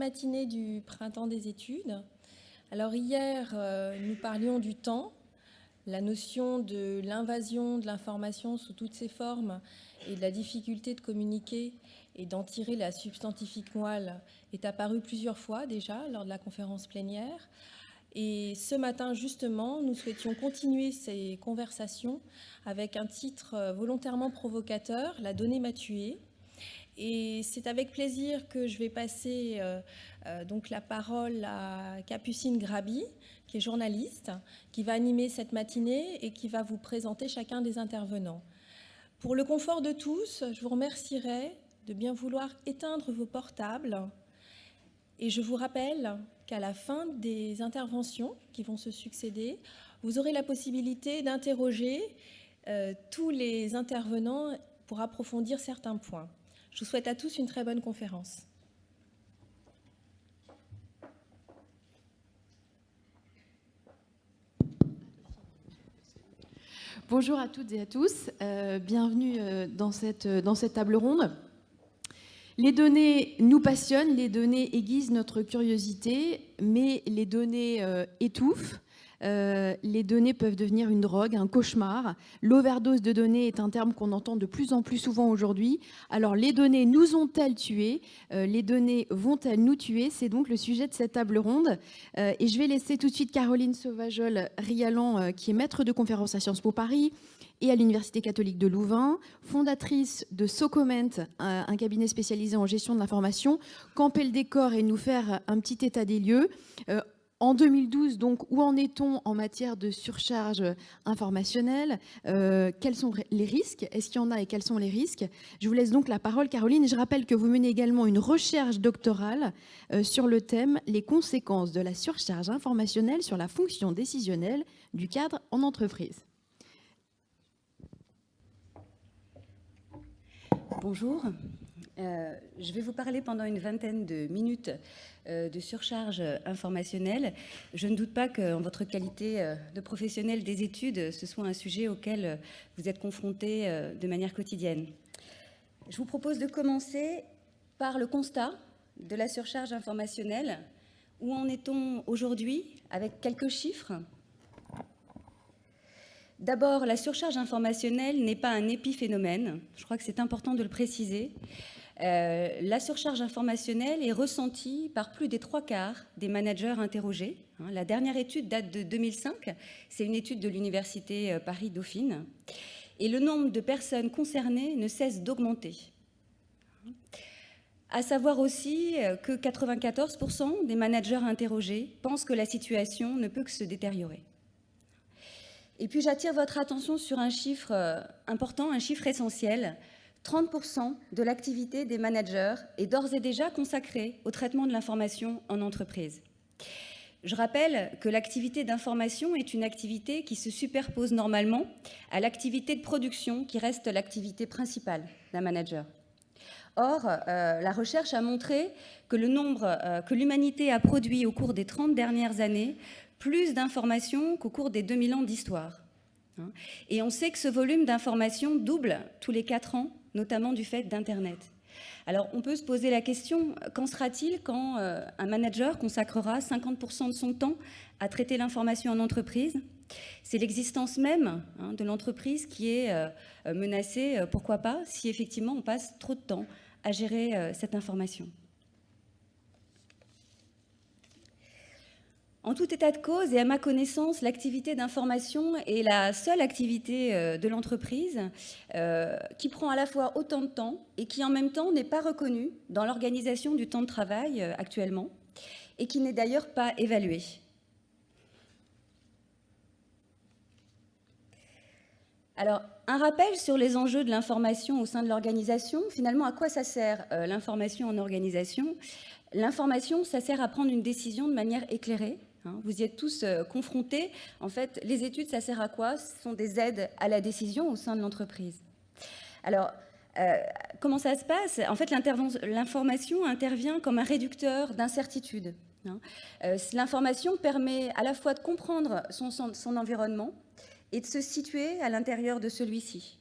Matinée du printemps des études. Alors hier, nous parlions du temps, la notion de l'invasion de l'information sous toutes ses formes et de la difficulté de communiquer et d'en tirer la substantifique moelle est apparue plusieurs fois déjà lors de la conférence plénière. Et ce matin, justement, nous souhaitions continuer ces conversations avec un titre volontairement provocateur, La donnée m'a tué. Et c'est avec plaisir que je vais passer donc la parole à Capucine Grabi, qui est journaliste, qui va animer cette matinée et qui va vous présenter chacun des intervenants. Pour le confort de tous, je vous remercierai de bien vouloir éteindre vos portables. Et je vous rappelle qu'à la fin des interventions qui vont se succéder, vous aurez la possibilité d'interroger tous les intervenants pour approfondir certains points. Je vous souhaite à tous une très bonne conférence. Bonjour à toutes et à tous, bienvenue dans cette table ronde. Les données nous passionnent, les données aiguisent notre curiosité, mais les données étouffent. Les données peuvent devenir une drogue, un cauchemar. L'overdose de données est un terme qu'on entend de plus en plus souvent aujourd'hui. Alors, les données nous ont-elles tués? Les données vont-elles nous tuer? C'est donc le sujet de cette table ronde. Et je vais laisser tout de suite Caroline Sauvageol-Rialan, qui est maître de conférence à Sciences Po Paris et à l'Université catholique de Louvain, fondatrice de Socoment, un cabinet spécialisé en gestion de l'information, camper le décor et nous faire un petit état des lieux. En 2012, donc, où en est-on en matière de surcharge informationnelle? Quels sont les risques? Est-ce qu'il y en a et quels sont les risques? Je vous laisse donc la parole, Caroline. Je rappelle que vous menez également une recherche doctorale sur le thème « Les conséquences de la surcharge informationnelle sur la fonction décisionnelle du cadre en entreprise ». Bonjour. Je vais vous parler pendant une vingtaine de minutes de surcharge informationnelle. Je ne doute pas qu'en votre qualité de professionnel des études, ce soit un sujet auquel vous êtes confrontés de manière quotidienne. Je vous propose de commencer par le constat de la surcharge informationnelle. Où en est-on aujourd'hui avec quelques chiffres ? D'abord, la surcharge informationnelle n'est pas un épiphénomène. Je crois que c'est important de le préciser. La surcharge informationnelle est ressentie par plus des 3/4 des managers interrogés. La dernière étude date de 2005. C'est une étude de l'Université Paris-Dauphine. Et le nombre de personnes concernées ne cesse d'augmenter. À savoir aussi que 94% des managers interrogés pensent que la situation ne peut que se détériorer. Et puis j'attire votre attention sur un chiffre important, un chiffre essentiel. 30% de l'activité des managers est d'ores et déjà consacrée au traitement de l'information en entreprise. Je rappelle que l'activité d'information est une activité qui se superpose normalement à l'activité de production qui reste l'activité principale d'un manager. Or, la recherche a montré que le nombre que l'humanité a produit au cours des 30 dernières années plus d'informations qu'au cours des 2000 ans d'histoire. Et on sait que ce volume d'informations double tous les 4 ans, notamment du fait d'Internet. Alors, on peut se poser la question, qu'en sera-t-il quand un manager consacrera 50% de son temps à traiter l'information en entreprise? C'est l'existence même de l'entreprise qui est menacée, pourquoi pas, si effectivement on passe trop de temps à gérer cette information. En tout état de cause et à ma connaissance, l'activité d'information est la seule activité de l'entreprise qui prend à la fois autant de temps et qui en même temps n'est pas reconnue dans l'organisation du temps de travail actuellement et qui n'est d'ailleurs pas évaluée. Alors, un rappel sur les enjeux de l'information au sein de l'organisation. Finalement, à quoi ça sert l'information en organisation? L'information, ça sert à prendre une décision de manière éclairée. Vous y êtes tous confrontés. En fait, les études, ça sert à quoi? Ce sont des aides à la décision au sein de l'entreprise. Alors, comment ça se passe? En fait, l'information intervient comme un réducteur d'incertitude. L'information permet à la fois de comprendre son environnement et de se situer à l'intérieur de celui-ci.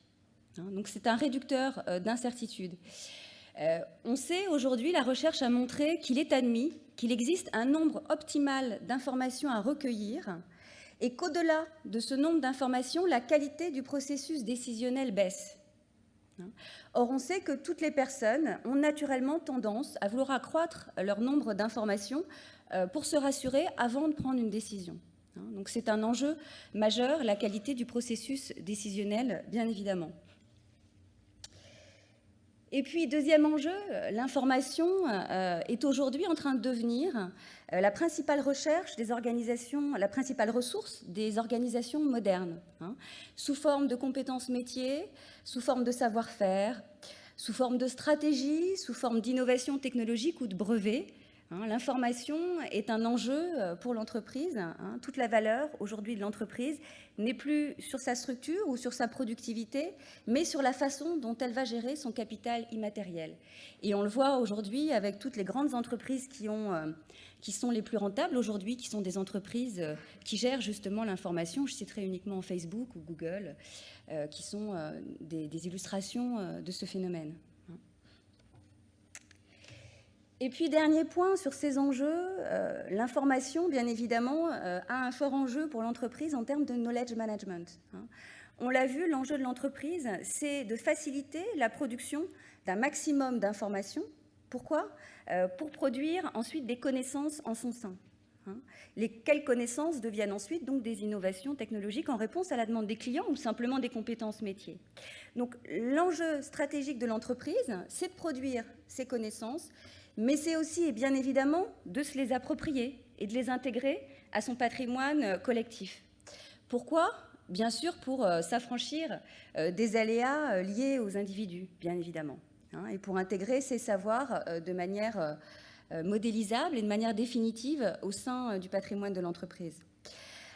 Donc, c'est un réducteur d'incertitude. On sait aujourd'hui, la recherche a montré qu'il est admis qu'il existe un nombre optimal d'informations à recueillir et qu'au-delà de ce nombre d'informations, la qualité du processus décisionnel baisse. Or, on sait que toutes les personnes ont naturellement tendance à vouloir accroître leur nombre d'informations pour se rassurer avant de prendre une décision. Donc, c'est un enjeu majeur, la qualité du processus décisionnel, bien évidemment. Et puis, deuxième enjeu, l'information est aujourd'hui en train de devenir la principale recherche des organisations, la principale ressource des organisations modernes, sous forme de compétences métiers, sous forme de savoir-faire, sous forme de stratégie, sous forme d'innovation technologique ou de brevets. L'information est un enjeu pour l'entreprise. Toute la valeur aujourd'hui de l'entreprise n'est plus sur sa structure ou sur sa productivité, mais sur la façon dont elle va gérer son capital immatériel. Et on le voit aujourd'hui avec toutes les grandes entreprises qui sont les plus rentables aujourd'hui, qui sont des entreprises qui gèrent justement l'information. Je citerai uniquement Facebook ou Google, qui sont des illustrations de ce phénomène. Et puis, dernier point sur ces enjeux, l'information, bien évidemment, a un fort enjeu pour l'entreprise en termes de knowledge management. On l'a vu, l'enjeu de l'entreprise, c'est de faciliter la production d'un maximum d'informations. Pourquoi ? Pour produire ensuite des connaissances en son sein. Lesquelles connaissances deviennent ensuite donc des innovations technologiques en réponse à la demande des clients ou simplement des compétences métiers. Donc, l'enjeu stratégique de l'entreprise, c'est de produire ces connaissances, mais c'est aussi, et bien évidemment, de se les approprier et de les intégrer à son patrimoine collectif. Pourquoi ? Bien sûr, pour s'affranchir des aléas liés aux individus, bien évidemment, et pour intégrer ces savoirs de manière modélisable et de manière définitive au sein du patrimoine de l'entreprise.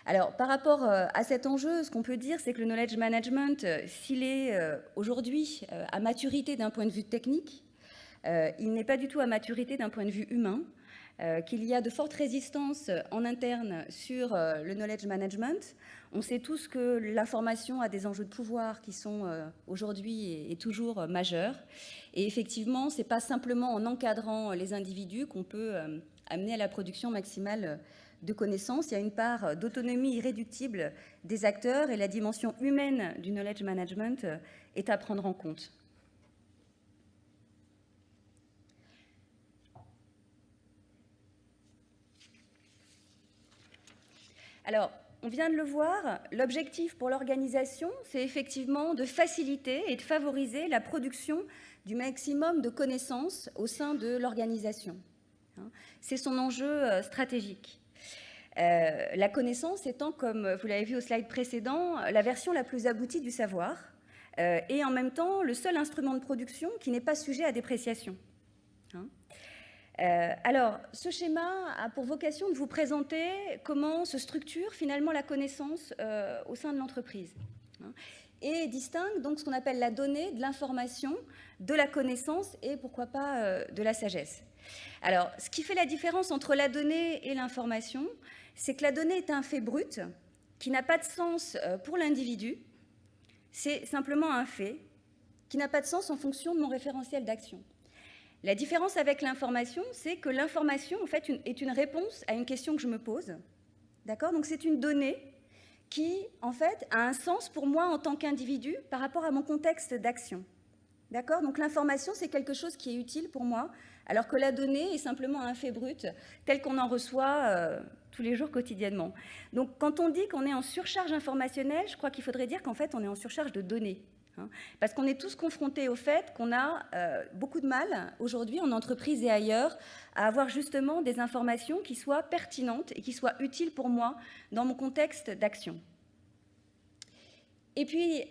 Alors, par rapport à cet enjeu, ce qu'on peut dire, c'est que le knowledge management, s'il est aujourd'hui à maturité d'un point de vue technique, il n'est pas du tout à maturité d'un point de vue humain, qu'il y a de fortes résistances en interne sur le knowledge management. On sait tous que l'information a des enjeux de pouvoir qui sont aujourd'hui et toujours majeurs. Et effectivement, ce n'est pas simplement en encadrant les individus qu'on peut amener à la production maximale de connaissances. Il y a une part d'autonomie irréductible des acteurs et la dimension humaine du knowledge management est à prendre en compte. Alors, on vient de le voir, l'objectif pour l'organisation, c'est effectivement de faciliter et de favoriser la production du maximum de connaissances au sein de l'organisation. C'est son enjeu stratégique. La connaissance étant, comme vous l'avez vu au slide précédent, la version la plus aboutie du savoir et en même temps le seul instrument de production qui n'est pas sujet à dépréciation. Alors, ce schéma a pour vocation de vous présenter comment se structure finalement la connaissance au sein de l'entreprise et distingue donc ce qu'on appelle la donnée de l'information, de la connaissance et pourquoi pas de la sagesse. Alors, ce qui fait la différence entre la donnée et l'information, c'est que la donnée est un fait brut qui n'a pas de sens pour l'individu, c'est simplement un fait qui n'a pas de sens en fonction de mon référentiel d'action. La différence avec l'information, c'est que l'information, en fait, est une réponse à une question que je me pose. D'accord ? Donc, c'est une donnée qui, en fait, a un sens pour moi en tant qu'individu par rapport à mon contexte d'action. D'accord ? Donc, l'information, c'est quelque chose qui est utile pour moi, alors que la donnée est simplement un fait brut, tel qu'on en reçoit tous les jours quotidiennement. Donc, quand on dit qu'on est en surcharge informationnelle, je crois qu'il faudrait dire qu'en fait, on est en surcharge de données. Parce qu'on est tous confrontés au fait qu'on a beaucoup de mal aujourd'hui en entreprise et ailleurs à avoir justement des informations qui soient pertinentes et qui soient utiles pour moi dans mon contexte d'action. Et puis,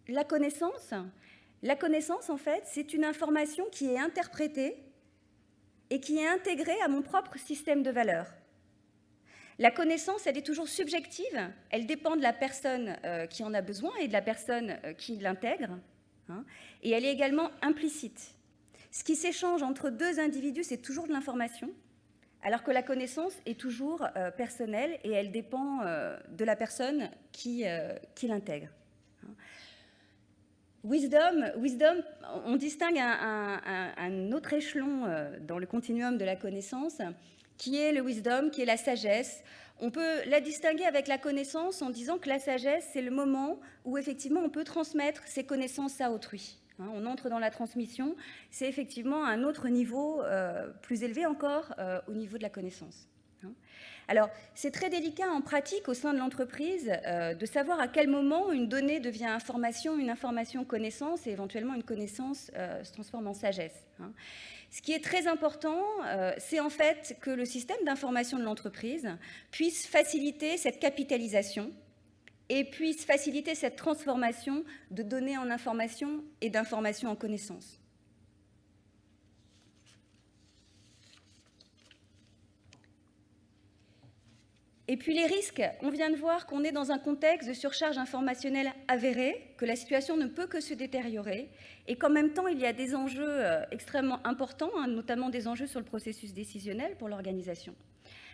la connaissance en fait, c'est une information qui est interprétée et qui est intégrée à mon propre système de valeurs. La connaissance, elle est toujours subjective, elle dépend de la personne qui en a besoin et de la personne qui l'intègre, et elle est également implicite. Ce qui s'échange entre deux individus, c'est toujours de l'information, alors que la connaissance est toujours personnelle et elle dépend de la personne qui l'intègre. Wisdom, on distingue un autre échelon dans le continuum de la connaissance, qui est le wisdom, qui est la sagesse. On peut la distinguer avec la connaissance en disant que la sagesse, c'est le moment où effectivement on peut transmettre ses connaissances à autrui. On entre dans la transmission, c'est effectivement un autre niveau, plus élevé encore, au niveau de la connaissance. Alors, c'est très délicat en pratique au sein de l'entreprise de savoir à quel moment une donnée devient information, une information connaissance, et éventuellement une connaissance se transforme en sagesse. Ce qui est très important, c'est en fait que le système d'information de l'entreprise puisse faciliter cette capitalisation et puisse faciliter cette transformation de données en information et d'information en connaissance. Et puis les risques, on vient de voir qu'on est dans un contexte de surcharge informationnelle avérée, que la situation ne peut que se détériorer, et qu'en même temps, il y a des enjeux extrêmement importants, notamment des enjeux sur le processus décisionnel pour l'organisation.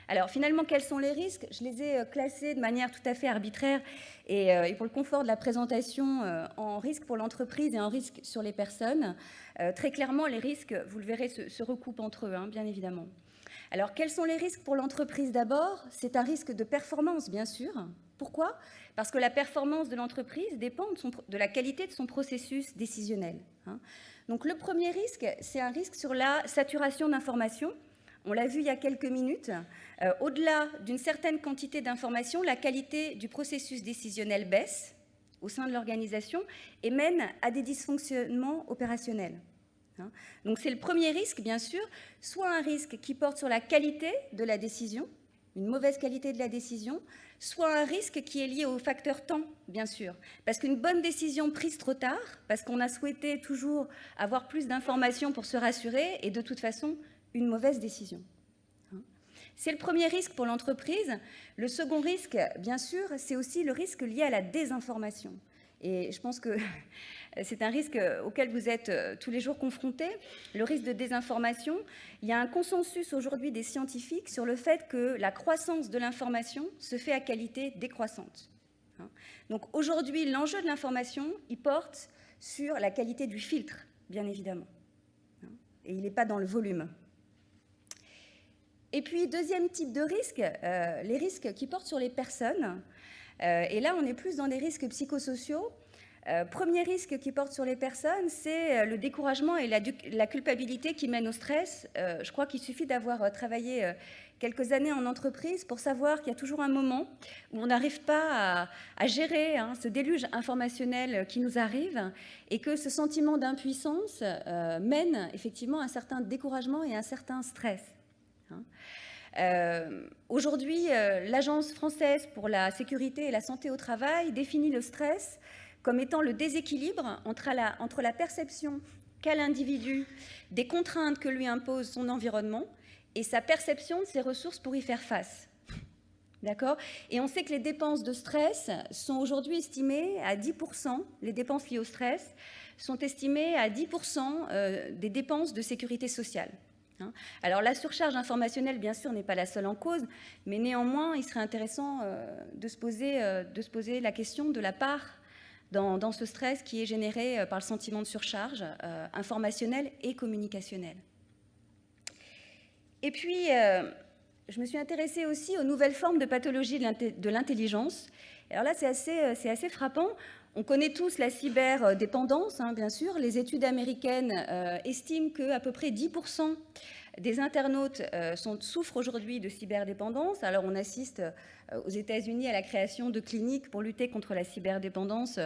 Alors finalement, quels sont les risques? Je les ai classés de manière tout à fait arbitraire et pour le confort de la présentation en risque pour l'entreprise et en risque sur les personnes. Très clairement, les risques, vous le verrez, se recoupent entre eux, bien évidemment. Alors, quels sont les risques pour l'entreprise d'abord? C'est un risque de performance, bien sûr. Pourquoi? Parce que la performance de l'entreprise dépend de la qualité de son processus décisionnel. Donc, le premier risque, c'est un risque sur la saturation d'informations. On l'a vu il y a quelques minutes. Au-delà d'une certaine quantité d'informations, la qualité du processus décisionnel baisse au sein de l'organisation et mène à des dysfonctionnements opérationnels. Donc c'est le premier risque, bien sûr, soit un risque qui porte sur la qualité de la décision, une mauvaise qualité de la décision, soit un risque qui est lié au facteur temps, bien sûr. Parce qu'une bonne décision prise trop tard, parce qu'on a souhaité toujours avoir plus d'informations pour se rassurer, est de toute façon une mauvaise décision. C'est le premier risque pour l'entreprise. Le second risque, bien sûr, c'est aussi le risque lié à la désinformation. Et je pense que c'est un risque auquel vous êtes tous les jours confrontés, le risque de désinformation. Il y a un consensus aujourd'hui des scientifiques sur le fait que la croissance de l'information se fait à qualité décroissante. Donc aujourd'hui, l'enjeu de l'information, il porte sur la qualité du filtre, bien évidemment. Et il n'est pas dans le volume. Et puis, deuxième type de risque, les risques qui portent sur les personnes. Et là, on est plus dans des risques psychosociaux. Premier risque qui porte sur les personnes, c'est le découragement et la culpabilité qui mènent au stress. Je crois qu'il suffit d'avoir travaillé quelques années en entreprise pour savoir qu'il y a toujours un moment où on n'arrive pas à gérer ce déluge informationnel qui nous arrive et que ce sentiment d'impuissance mène effectivement à un certain découragement et à un certain stress. Aujourd'hui, l'Agence française pour la sécurité et la santé au travail définit le stress comme étant le déséquilibre entre la perception qu'a l'individu des contraintes que lui impose son environnement et sa perception de ses ressources pour y faire face. D'accord ? Et on sait que les dépenses de stress sont aujourd'hui estimées à 10%, les dépenses liées au stress sont estimées à 10% des dépenses de sécurité sociale. Alors la surcharge informationnelle, bien sûr, n'est pas la seule en cause, mais néanmoins, il serait intéressant de se poser la question de la part dans ce stress qui est généré par le sentiment de surcharge informationnelle et communicationnelle. Et puis, je me suis intéressée aussi aux nouvelles formes de pathologie de l'intelligence. Alors là, c'est assez frappant. On connaît tous la cyberdépendance, bien sûr. Les études américaines estiment qu'à peu près 10% des internautes souffrent aujourd'hui de cyberdépendance. Alors on assiste aux États-Unis à la création de cliniques pour lutter contre la cyberdépendance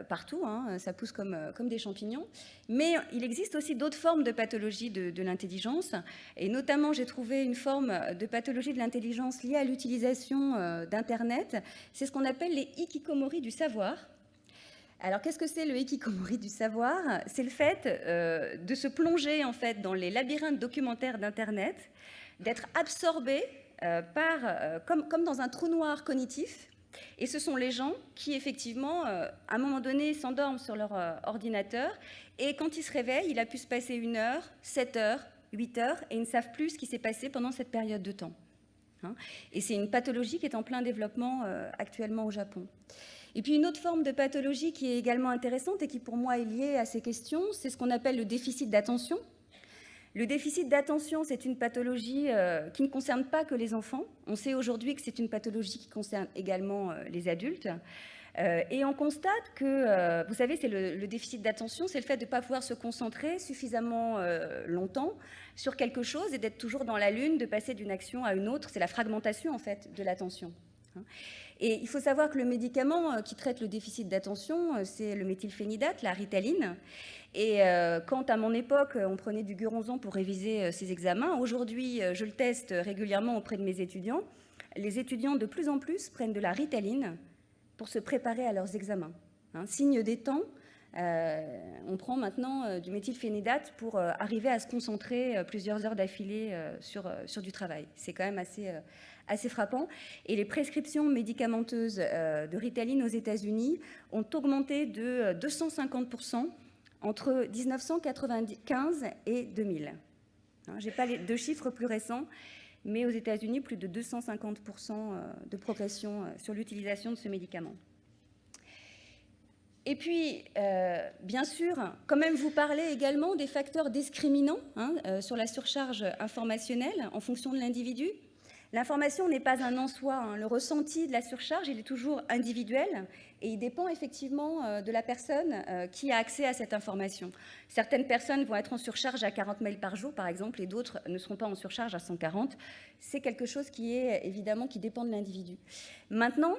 partout, ça pousse comme des champignons. Mais il existe aussi d'autres formes de pathologie de l'intelligence. Et notamment, j'ai trouvé une forme de pathologie de l'intelligence liée à l'utilisation d'Internet. C'est ce qu'on appelle les hikikomori du savoir. Alors, qu'est-ce que c'est le hikikomori du savoir? C'est le fait de se plonger en fait dans les labyrinthes documentaires d'Internet, d'être absorbé comme dans un trou noir cognitif. Et ce sont les gens qui, effectivement, à un moment donné, s'endorment sur leur ordinateur. Et quand ils se réveillent, il a pu se passer 1 heure, 7 heures, 8 heures, et ils ne savent plus ce qui s'est passé pendant cette période de temps. Et c'est une pathologie qui est en plein développement actuellement au Japon. Et puis une autre forme de pathologie qui est également intéressante et qui pour moi est liée à ces questions, c'est ce qu'on appelle le déficit d'attention. Le déficit d'attention, c'est une pathologie qui ne concerne pas que les enfants. On sait aujourd'hui que c'est une pathologie qui concerne également les adultes. Et on constate que, vous savez, c'est le déficit d'attention, c'est le fait de ne pas pouvoir se concentrer suffisamment longtemps sur quelque chose et d'être toujours dans la lune, de passer d'une action à une autre. C'est la fragmentation, en fait, de l'attention. Et il faut savoir que le médicament qui traite le déficit d'attention, c'est le méthylphénidate, la Ritaline. Et quand à mon époque, on prenait du Guronzan pour réviser ses examens, aujourd'hui, je le teste régulièrement auprès de mes étudiants. Les étudiants, de plus en plus, prennent de la Ritaline pour se préparer à leurs examens. Signe des temps, on prend maintenant du méthylphénidate pour arriver à se concentrer plusieurs heures d'affilée sur du travail. C'est quand même assez frappant. Et les prescriptions médicamenteuses de Ritaline aux États-Unis ont augmenté de 250% entre 1995 et 2000. Je n'ai pas de chiffres plus récents, mais aux États-Unis, plus de 250% de progression sur l'utilisation de ce médicament. Et puis, bien sûr, quand même vous parlez également des facteurs discriminants sur la surcharge informationnelle en fonction de l'individu. L'information n'est pas un en soi. Le ressenti de la surcharge, il est toujours individuel et il dépend effectivement de la personne qui a accès à cette information. Certaines personnes vont être en surcharge à 40 mails par jour, par exemple, et d'autres ne seront pas en surcharge à 140. C'est quelque chose qui est évidemment qui dépend de l'individu. Maintenant,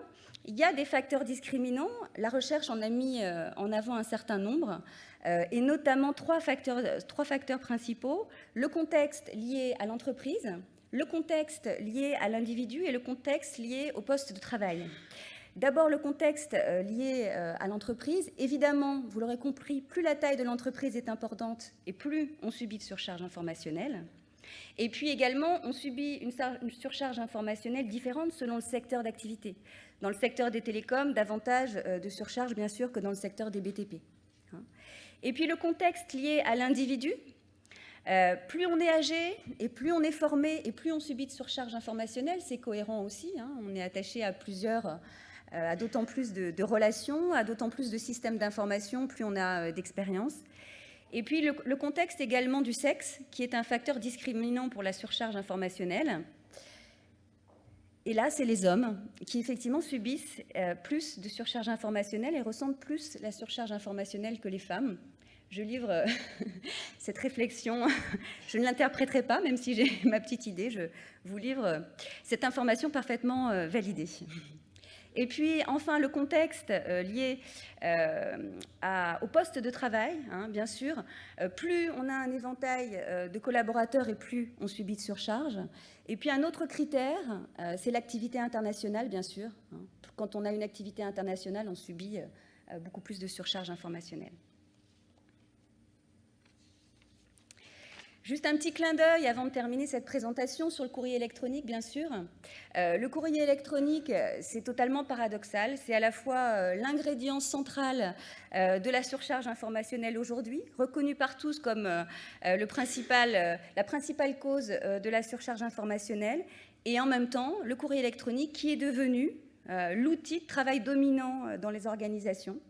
il y a des facteurs discriminants. La recherche en a mis en avant un certain nombre, et notamment trois facteurs principaux. Le contexte lié à l'entreprise, le contexte lié à l'individu et le contexte lié au poste de travail. D'abord, le contexte lié à l'entreprise. Évidemment, vous l'aurez compris, plus la taille de l'entreprise est importante et plus on subit de surcharge informationnelle. Et puis également, on subit une surcharge informationnelle différente selon le secteur d'activité. Dans le secteur des télécoms, davantage de surcharge, bien sûr, que dans le secteur des BTP. Et puis le contexte lié à l'individu. Plus on est âgé et plus on est formé et plus on subit de surcharge informationnelle, c'est cohérent aussi. On est attaché à à d'autant plus de relations, à d'autant plus de systèmes d'information, plus on a d'expérience. Et puis le contexte également du sexe, qui est un facteur discriminant pour la surcharge informationnelle. Et là, c'est les hommes qui effectivement subissent plus de surcharge informationnelle et ressentent plus la surcharge informationnelle que les femmes. Je livre cette réflexion, je ne l'interpréterai pas, même si j'ai ma petite idée, je vous livre cette information parfaitement validée. Et puis enfin le contexte lié au poste de travail, bien sûr. Plus on a un éventail de collaborateurs et plus on subit de surcharge. Et puis un autre critère, c'est l'activité internationale, bien sûr. Quand on a une activité internationale, on subit beaucoup plus de surcharge informationnelle. Juste un petit clin d'œil avant de terminer cette présentation sur le courrier électronique, bien sûr. Le courrier électronique, c'est totalement paradoxal. C'est à la fois l'ingrédient central de la surcharge informationnelle aujourd'hui, reconnu par tous comme la principale cause de la surcharge informationnelle, et en même temps, le courrier électronique qui est devenu l'outil de travail dominant dans les organisations.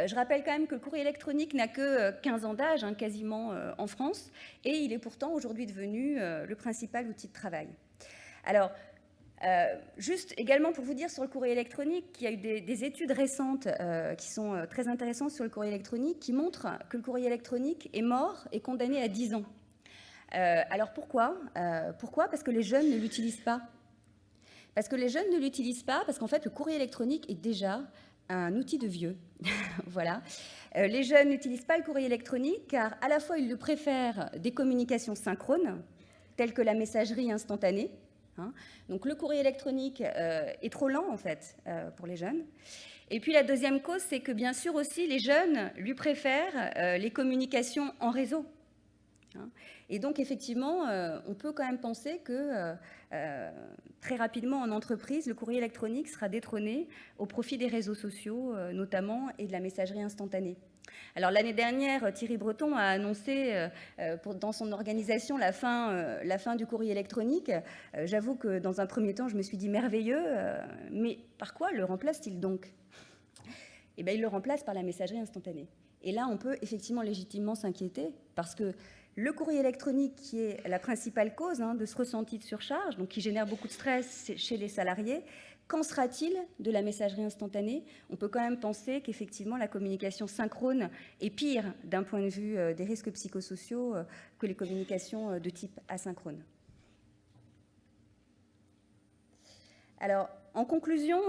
Je rappelle quand même que le courrier électronique n'a que 15 ans d'âge, quasiment en France, et il est pourtant aujourd'hui devenu le principal outil de travail. Alors, juste également pour vous dire sur le courrier électronique, qu'il y a eu des études récentes qui sont très intéressantes sur le courrier électronique, qui montrent que le courrier électronique est mort et condamné à 10 ans. Alors pourquoi ? Parce que les jeunes ne l'utilisent pas. Parce que les jeunes ne l'utilisent pas, parce qu'en fait, le courrier électronique est déjà un outil de vieux. Voilà. Les jeunes n'utilisent pas le courrier électronique car à la fois ils le préfèrent des communications synchrones telles que la messagerie instantanée. Donc le courrier électronique est trop lent en fait pour les jeunes. Et puis la deuxième cause, c'est que bien sûr aussi les jeunes lui préfèrent les communications en réseau. Et donc effectivement, on peut quand même penser que très rapidement en entreprise, le courrier électronique sera détrôné au profit des réseaux sociaux notamment et de la messagerie instantanée. Alors l'année dernière, Thierry Breton a annoncé dans son organisation la fin du courrier électronique. J'avoue que dans un premier temps, je me suis dit merveilleux, mais par quoi le remplace-t-il donc? Eh bien, il le remplace par la messagerie instantanée. Et là, on peut effectivement légitimement s'inquiéter parce que le courrier électronique, qui est la principale cause de ce ressenti de surcharge, donc qui génère beaucoup de stress chez les salariés, qu'en sera-t-il de la messagerie instantanée? On peut quand même penser qu'effectivement la communication synchrone est pire d'un point de vue des risques psychosociaux que les communications de type asynchrone. Alors, en conclusion,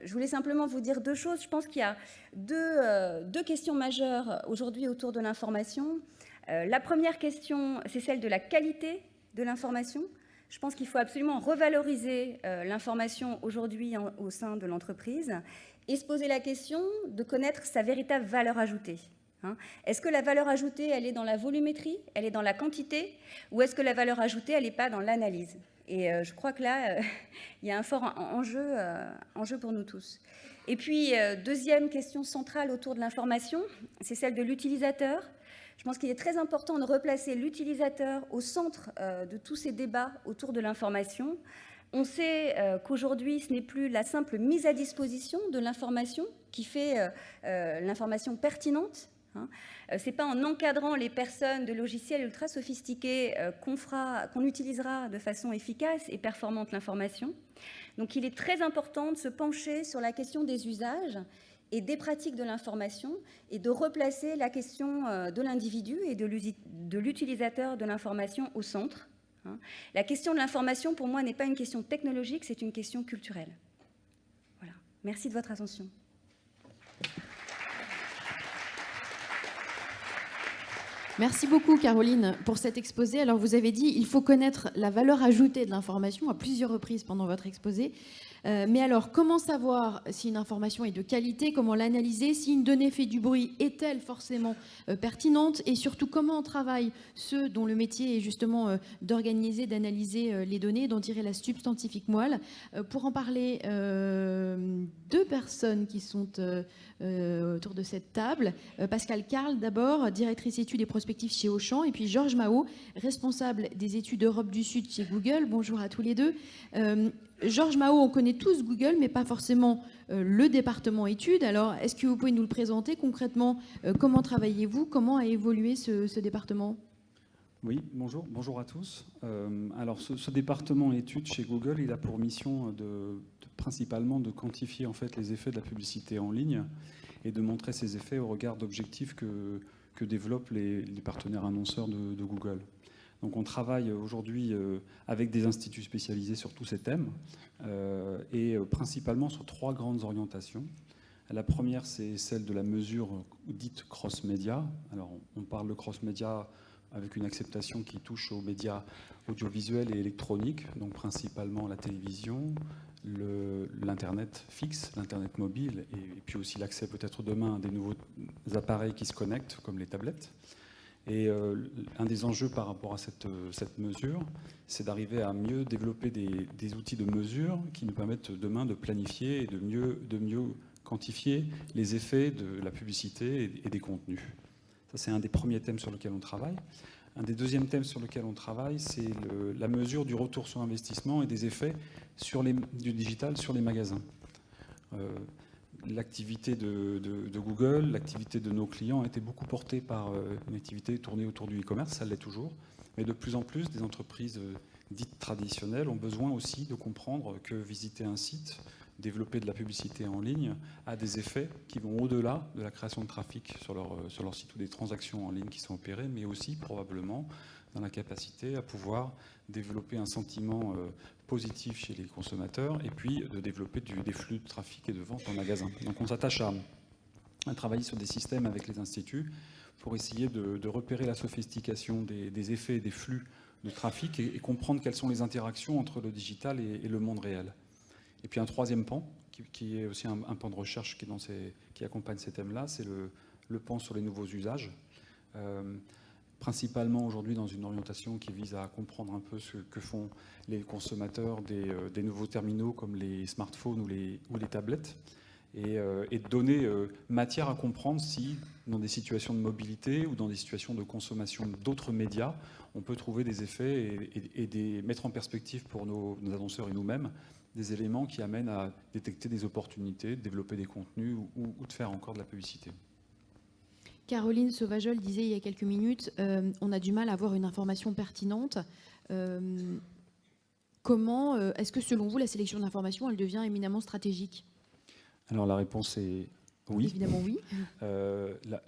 je voulais simplement vous dire deux choses. Je pense qu'il y a deux questions majeures aujourd'hui autour de l'information. La première question, c'est celle de la qualité de l'information. Je pense qu'il faut absolument revaloriser l'information aujourd'hui au sein de l'entreprise et se poser la question de connaître sa véritable valeur ajoutée. Est-ce que la valeur ajoutée, elle est dans la volumétrie, elle est dans la quantité, ou est-ce que la valeur ajoutée, elle n'est pas dans l'analyse? Et je crois que là, il y a un fort enjeu pour nous tous. Et puis, deuxième question centrale autour de l'information, c'est celle de l'utilisateur. Je pense qu'il est très important de replacer l'utilisateur au centre de tous ces débats autour de l'information. On sait qu'aujourd'hui, ce n'est plus la simple mise à disposition de l'information qui fait l'information pertinente. Ce n'est pas en encadrant les personnes de logiciels ultra sophistiqués qu'on utilisera de façon efficace et performante l'information. Donc il est très important de se pencher sur la question des usages et des pratiques de l'information et de replacer la question de l'individu et de l'utilisateur de l'information au centre. La question de l'information, pour moi, n'est pas une question technologique, c'est une question culturelle. Voilà. Merci de votre attention. Merci beaucoup, Caroline, pour cet exposé. Alors, vous avez dit il faut connaître la valeur ajoutée de l'information à plusieurs reprises pendant votre exposé. Mais alors, comment savoir si une information est de qualité? Comment l'analyser? Si une donnée fait du bruit, est-elle forcément pertinente? Et surtout, comment travaillent ceux dont le métier est justement d'organiser, d'analyser les données, d'en tirer la substantifique moelle? Pour en parler, deux personnes qui sont autour de cette table. Pascal Carl, d'abord, directrice études et prospectives chez Auchan, et puis Georges Mao, responsable des études Europe du Sud chez Google. Bonjour à tous les deux. Georges Mao, on connaît tous Google, mais pas forcément le département études. Alors, est-ce que vous pouvez nous le présenter concrètement? Comment travaillez-vous? Comment a évolué ce département? Oui, bonjour à tous. Alors, ce département études chez Google, il a pour mission principalement de quantifier en fait les effets de la publicité en ligne et de montrer ces effets au regard d'objectifs que développent les partenaires annonceurs de Google. Donc on travaille aujourd'hui avec des instituts spécialisés sur tous ces thèmes et principalement sur trois grandes orientations. La première, c'est celle de la mesure dite cross-média. Alors on parle de cross-média avec une acceptation qui touche aux médias audiovisuels et électroniques, donc principalement la télévision, l'Internet fixe, l'Internet mobile, et puis aussi l'accès peut-être demain à des nouveaux appareils qui se connectent, comme les tablettes. Et un des enjeux par rapport à cette mesure, c'est d'arriver à mieux développer des outils de mesure qui nous permettent demain de planifier et de mieux quantifier les effets de la publicité et des contenus. Ça, c'est un des premiers thèmes sur lesquels on travaille. Un des deuxièmes thèmes sur lesquels on travaille, c'est la mesure du retour sur investissement et des effets du digital sur les magasins. L'activité de Google, l'activité de nos clients a été beaucoup portée par une activité tournée autour du e-commerce, ça l'est toujours, mais de plus en plus, des entreprises dites traditionnelles ont besoin aussi de comprendre que visiter un site, développer de la publicité en ligne, a des effets qui vont au-delà de la création de trafic sur leur site ou des transactions en ligne qui sont opérées, mais aussi probablement dans la capacité à pouvoir développer un sentiment positif chez les consommateurs et puis de développer des flux de trafic et de vente en magasin. Donc on s'attache à travailler sur des systèmes avec les instituts pour essayer de repérer la sophistication des effets et des flux de trafic et comprendre quelles sont les interactions entre le digital et le monde réel. Et puis un troisième pan, qui est aussi un pan de recherche qui accompagne ces thèmes-là, c'est le pan sur les nouveaux usages. Principalement aujourd'hui dans une orientation qui vise à comprendre un peu ce que font les consommateurs des nouveaux terminaux comme les smartphones ou les tablettes, et de donner matière à comprendre si, dans des situations de mobilité ou dans des situations de consommation d'autres médias, on peut trouver des effets et mettre en perspective pour nos annonceurs et nous-mêmes des éléments qui amènent à détecter des opportunités, de développer des contenus ou de faire encore de la publicité. Caroline Sauvajol disait il y a quelques minutes, on a du mal à avoir une information pertinente. Comment est-ce que selon vous la sélection d'informations elle devient éminemment stratégique? Alors la réponse est oui. Évidemment oui.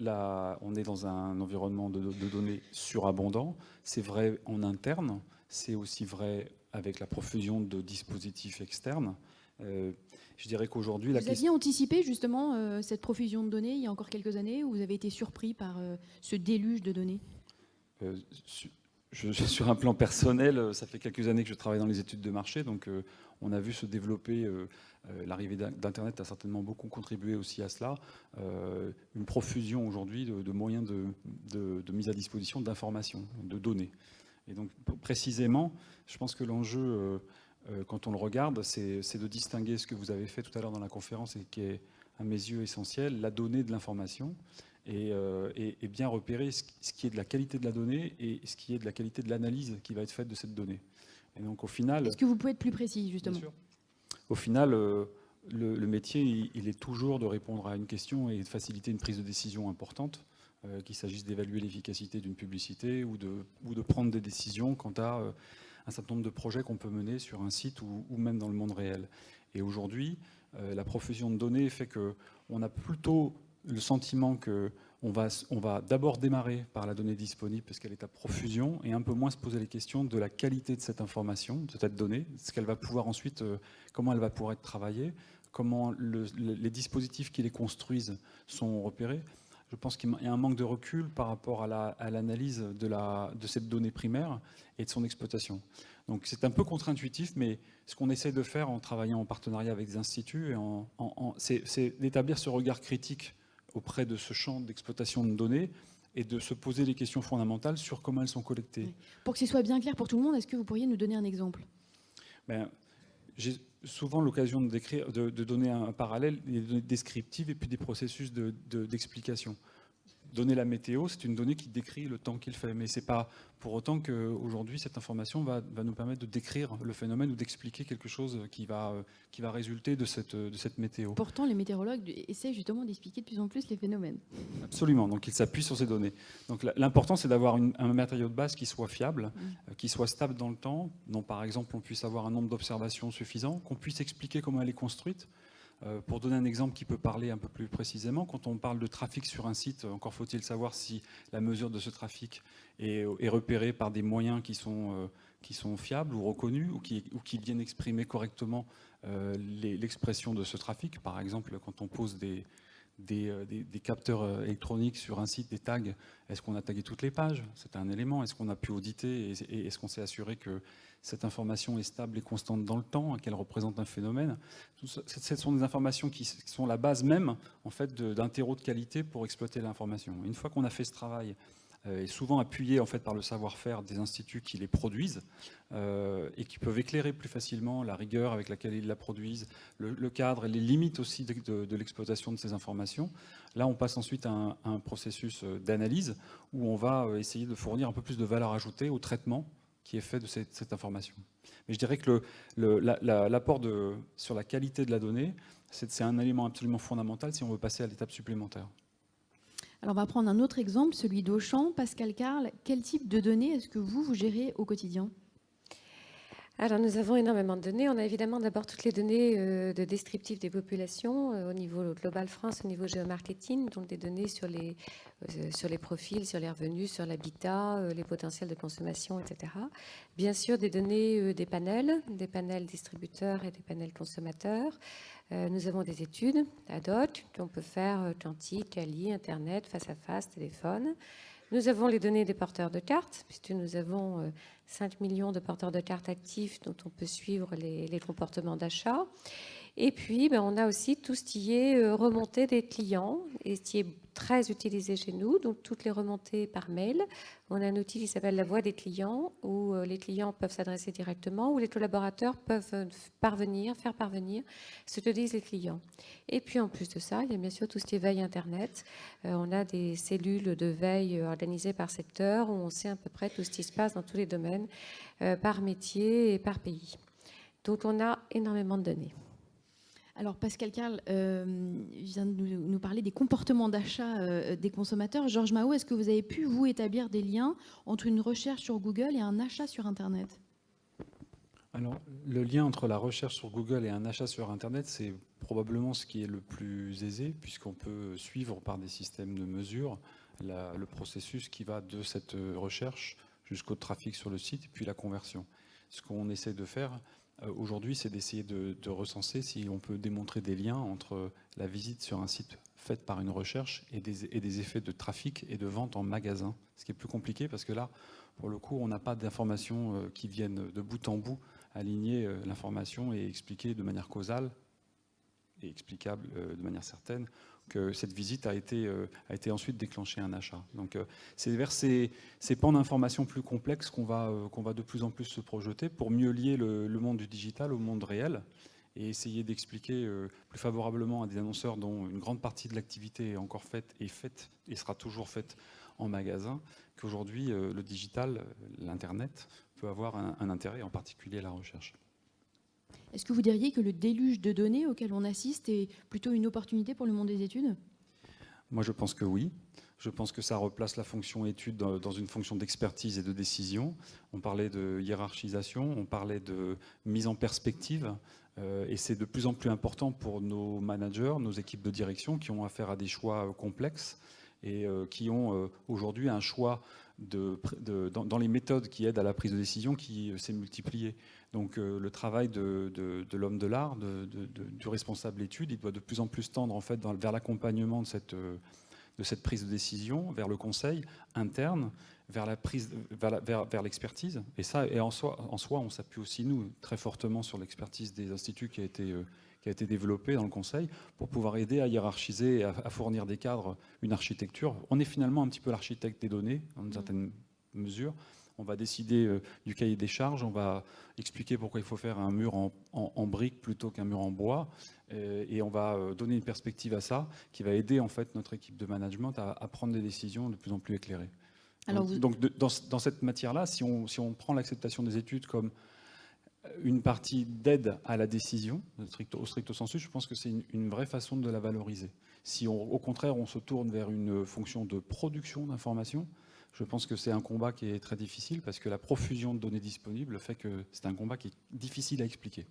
Là, on est dans un environnement de données surabondant. C'est vrai en interne, c'est aussi vrai avec la profusion de dispositifs externes. Je dirais qu'aujourd'hui... Vous aviez anticipé justement cette profusion de données il y a encore quelques années, ou vous avez été surpris par ce déluge de données? Sur un plan personnel, ça fait quelques années que je travaille dans les études de marché, donc on a vu se développer, l'arrivée d'Internet a certainement beaucoup contribué aussi à cela, une profusion aujourd'hui de moyens de mise à disposition d'informations, de données. Et donc précisément, je pense que l'enjeu, quand on le regarde, c'est de distinguer ce que vous avez fait tout à l'heure dans la conférence et qui est à mes yeux essentiel, la donnée de l'information, et bien repérer ce qui est de la qualité de la donnée et ce qui est de la qualité de l'analyse qui va être faite de cette donnée. Et donc au final... Est-ce que vous pouvez être plus précis justement? Bien sûr. Au final, le métier, il est toujours de répondre à une question et de faciliter une prise de décision importante, qu'il s'agisse d'évaluer l'efficacité d'une publicité ou de prendre des décisions quant à un certain nombre de projets qu'on peut mener sur un site ou même dans le monde réel. Et aujourd'hui, la profusion de données fait qu'on a plutôt le sentiment qu'on va d'abord démarrer par la donnée disponible parce qu'elle est à profusion et un peu moins se poser les questions de la qualité de cette information, de cette donnée, ce qu'elle va pouvoir ensuite, comment elle va pouvoir être travaillée, comment les dispositifs qui les construisent sont repérés. Je pense qu'il y a un manque de recul par rapport à l'analyse de cette donnée primaire et de son exploitation. Donc c'est un peu contre-intuitif, mais ce qu'on essaie de faire en travaillant en partenariat avec des instituts, c'est d'établir ce regard critique auprès de ce champ d'exploitation de données et de se poser les questions fondamentales sur comment elles sont collectées. Oui. Pour que ce soit bien clair pour tout le monde, est-ce que vous pourriez nous donner un exemple? J'ai souvent l'occasion de donner un parallèle, des données descriptives et puis des processus d'explication. Donner la météo, c'est une donnée qui décrit le temps qu'il fait, mais ce n'est pas pour autant qu'aujourd'hui, cette information va nous permettre de décrire le phénomène ou d'expliquer quelque chose qui va résulter de cette météo. Pourtant, les météorologues essaient justement d'expliquer de plus en plus les phénomènes. Absolument, donc ils s'appuient sur ces données. Donc l'important, c'est d'avoir un matériau de base qui soit fiable, qui soit stable dans le temps, dont par exemple on puisse avoir un nombre d'observations suffisant, qu'on puisse expliquer comment elle est construite. Pour donner un exemple qui peut parler un peu plus précisément, quand on parle de trafic sur un site, encore faut-il savoir si la mesure de ce trafic est repérée par des moyens qui sont fiables ou reconnus ou qui viennent exprimer correctement l'expression de ce trafic. Par exemple, quand on pose des capteurs électroniques sur un site, des tags, est-ce qu'on a tagué toutes les pages? C'est un élément. Est-ce qu'on a pu auditer et est-ce qu'on s'est assuré que cette information est stable et constante dans le temps, qu'elle représente un phénomène? Ce sont des informations qui sont la base même en fait, d'un terreau de qualité pour exploiter l'information. Une fois qu'on a fait ce travail, et souvent appuyé en fait, par le savoir-faire des instituts qui les produisent et qui peuvent éclairer plus facilement la rigueur avec laquelle ils la produisent, le cadre et les limites aussi de l'exploitation de ces informations. Là, on passe ensuite à un processus d'analyse où on va essayer de fournir un peu plus de valeur ajoutée au traitement qui est fait de cette information. Mais je dirais que l'apport sur la qualité de la donnée, c'est un élément absolument fondamental si on veut passer à l'étape supplémentaire. Alors, on va prendre un autre exemple, celui d'Auchan. Pascal Carle, quel type de données est-ce que vous gérez au quotidien? Alors, nous avons énormément de données. On a évidemment d'abord toutes les données de descriptif des populations au niveau Global France, au niveau géomarketing, donc des données sur les profils, sur les revenus, sur l'habitat, les potentiels de consommation, etc. Bien sûr, des données des panels distributeurs et des panels consommateurs. Nous avons des études ad hoc qu'on peut faire quantique, quali, Internet, face à face, téléphone. Nous avons les données des porteurs de cartes, puisque nous avons 5 millions de porteurs de cartes actifs dont on peut suivre les comportements d'achat. Et puis, on a aussi tout ce qui est remontée des clients, et ce qui est très utilisé chez nous, donc toutes les remontées par mail. On a un outil qui s'appelle la voix des clients, où les clients peuvent s'adresser directement, où les collaborateurs peuvent faire parvenir ce que disent les clients. Et puis, en plus de ça, il y a bien sûr tout ce qui est veille Internet. On a des cellules de veille organisées par secteur, où on sait à peu près tout ce qui se passe dans tous les domaines, par métier et par pays. Donc, on a énormément de données. Alors Pascal Carl vient de nous parler des comportements d'achat des consommateurs. Georges Mahot, est-ce que vous avez pu, vous, établir des liens entre une recherche sur Google et un achat sur Internet ? Alors, le lien entre la recherche sur Google et un achat sur Internet, c'est probablement ce qui est le plus aisé, puisqu'on peut suivre par des systèmes de mesure le processus qui va de cette recherche jusqu'au trafic sur le site, et puis la conversion. Ce qu'on essaie de faire aujourd'hui, c'est d'essayer de recenser si on peut démontrer des liens entre la visite sur un site faite par une recherche et des effets de trafic et de vente en magasin. Ce qui est plus compliqué parce que là, pour le coup, on n'a pas d'informations qui viennent de bout en bout aligner l'information et expliquer de manière causale et explicable de manière certaine que cette visite a été ensuite déclenchée un achat. Donc c'est vers ces pans d'informations plus complexes qu'on va de plus en plus se projeter pour mieux lier le monde du digital au monde réel et essayer d'expliquer plus favorablement à des annonceurs dont une grande partie de l'activité est encore faite et sera toujours faite en magasin, qu'aujourd'hui le digital, l'Internet, peut avoir un intérêt, en particulier la recherche. Est-ce que vous diriez que le déluge de données auquel on assiste est plutôt une opportunité pour le monde des études ? Moi, je pense que oui. Je pense que ça replace la fonction étude dans une fonction d'expertise et de décision. On parlait de hiérarchisation, on parlait de mise en perspective, et c'est de plus en plus important pour nos managers, nos équipes de direction qui ont affaire à des choix complexes et qui ont aujourd'hui un choix dans les méthodes qui aident à la prise de décision qui s'est multiplié. Donc le travail de l'homme de l'art, du responsable étude, il doit de plus en plus tendre en fait vers l'accompagnement de cette prise de décision, vers le conseil interne, vers l'expertise. Et ça, en soi, on s'appuie aussi, nous, très fortement sur l'expertise des instituts qui a été développée dans le conseil pour pouvoir aider à hiérarchiser et à fournir des cadres, une architecture. On est finalement un petit peu l'architecte des données, dans une certaine mesure. On va décider du cahier des charges, on va expliquer pourquoi il faut faire un mur en briques plutôt qu'un mur en bois, et on va donner une perspective à ça qui va aider en fait notre équipe de management à prendre des décisions de plus en plus éclairées. Alors donc dans cette matière-là, si on prend l'acceptation des études comme une partie d'aide à la décision, au stricto sensu, je pense que c'est une vraie façon de la valoriser. Si au contraire on se tourne vers une fonction de production d'informations, je pense que c'est un combat qui est très difficile parce que la profusion de données disponibles fait que c'est un combat qui est difficile à expliquer.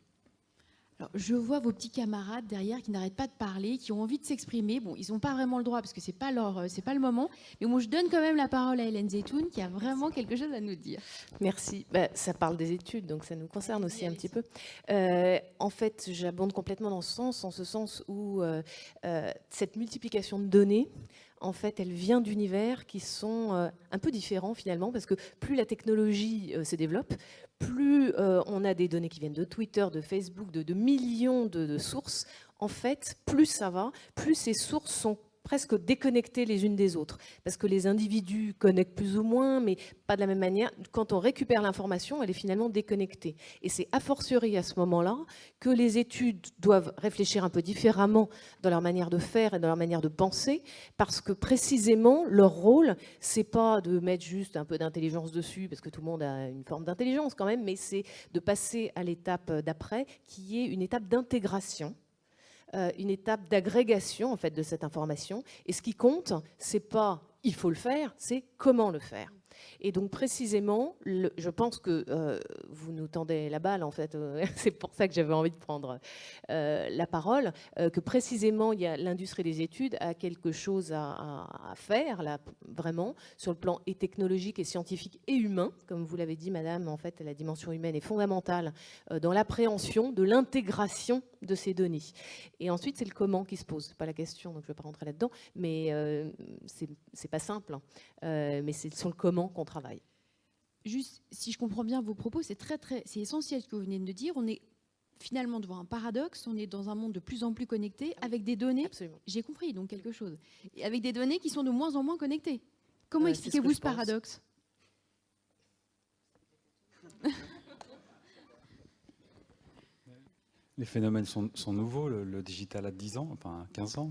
Alors, je vois vos petits camarades derrière qui n'arrêtent pas de parler, qui ont envie de s'exprimer. Bon, ils n'ont pas vraiment le droit parce que c'est pas le moment. Mais bon, je donne quand même la parole à Hélène Zeytoun qui a vraiment quelque chose à nous dire. Merci. Ça parle des études, donc ça nous concerne aussi un petit peu. En fait, j'abonde complètement en ce sens où cette multiplication de données, en fait, elle vient d'univers qui sont un peu différents finalement, parce que plus la technologie se développe, plus on a des données qui viennent de Twitter, de Facebook, de millions de sources, en fait, plus ça va, plus ces sources sont presque déconnectées les unes des autres. Parce que les individus connectent plus ou moins, mais pas de la même manière. Quand on récupère l'information, elle est finalement déconnectée. Et c'est a fortiori à ce moment-là que les études doivent réfléchir un peu différemment dans leur manière de faire et dans leur manière de penser, parce que précisément, leur rôle, c'est pas de mettre juste un peu d'intelligence dessus, parce que tout le monde a une forme d'intelligence quand même, mais c'est de passer à l'étape d'après, qui est une étape d'intégration, une étape d'agrégation en fait de cette information. Et ce qui compte, c'est pas il faut le faire, c'est comment le faire. Et donc précisément, je pense que vous nous tendez la balle en fait, c'est pour ça que j'avais envie de prendre la parole, que précisément l'industrie des études a quelque chose à faire là, vraiment, sur le plan et technologique et scientifique et humain. Comme vous l'avez dit madame, en fait la dimension humaine est fondamentale dans l'appréhension de l'intégration de ces données. Et ensuite c'est le comment qui se pose, pas la question, donc je ne vais pas rentrer là-dedans, mais c'est pas simple, hein. Mais c'est sur le comment qu'on travaille. Juste, si je comprends bien vos propos, c'est essentiel ce que vous venez de dire. On est finalement devant un paradoxe. On est dans un monde de plus en plus connecté, avec des données. Absolument. J'ai compris, donc quelque chose. Et avec des données qui sont de moins en moins connectées. Comment C'est ce que expliquez-vous je ce pense. paradoxe? Les phénomènes sont nouveaux. Le digital a 10 ans, enfin 15 ans.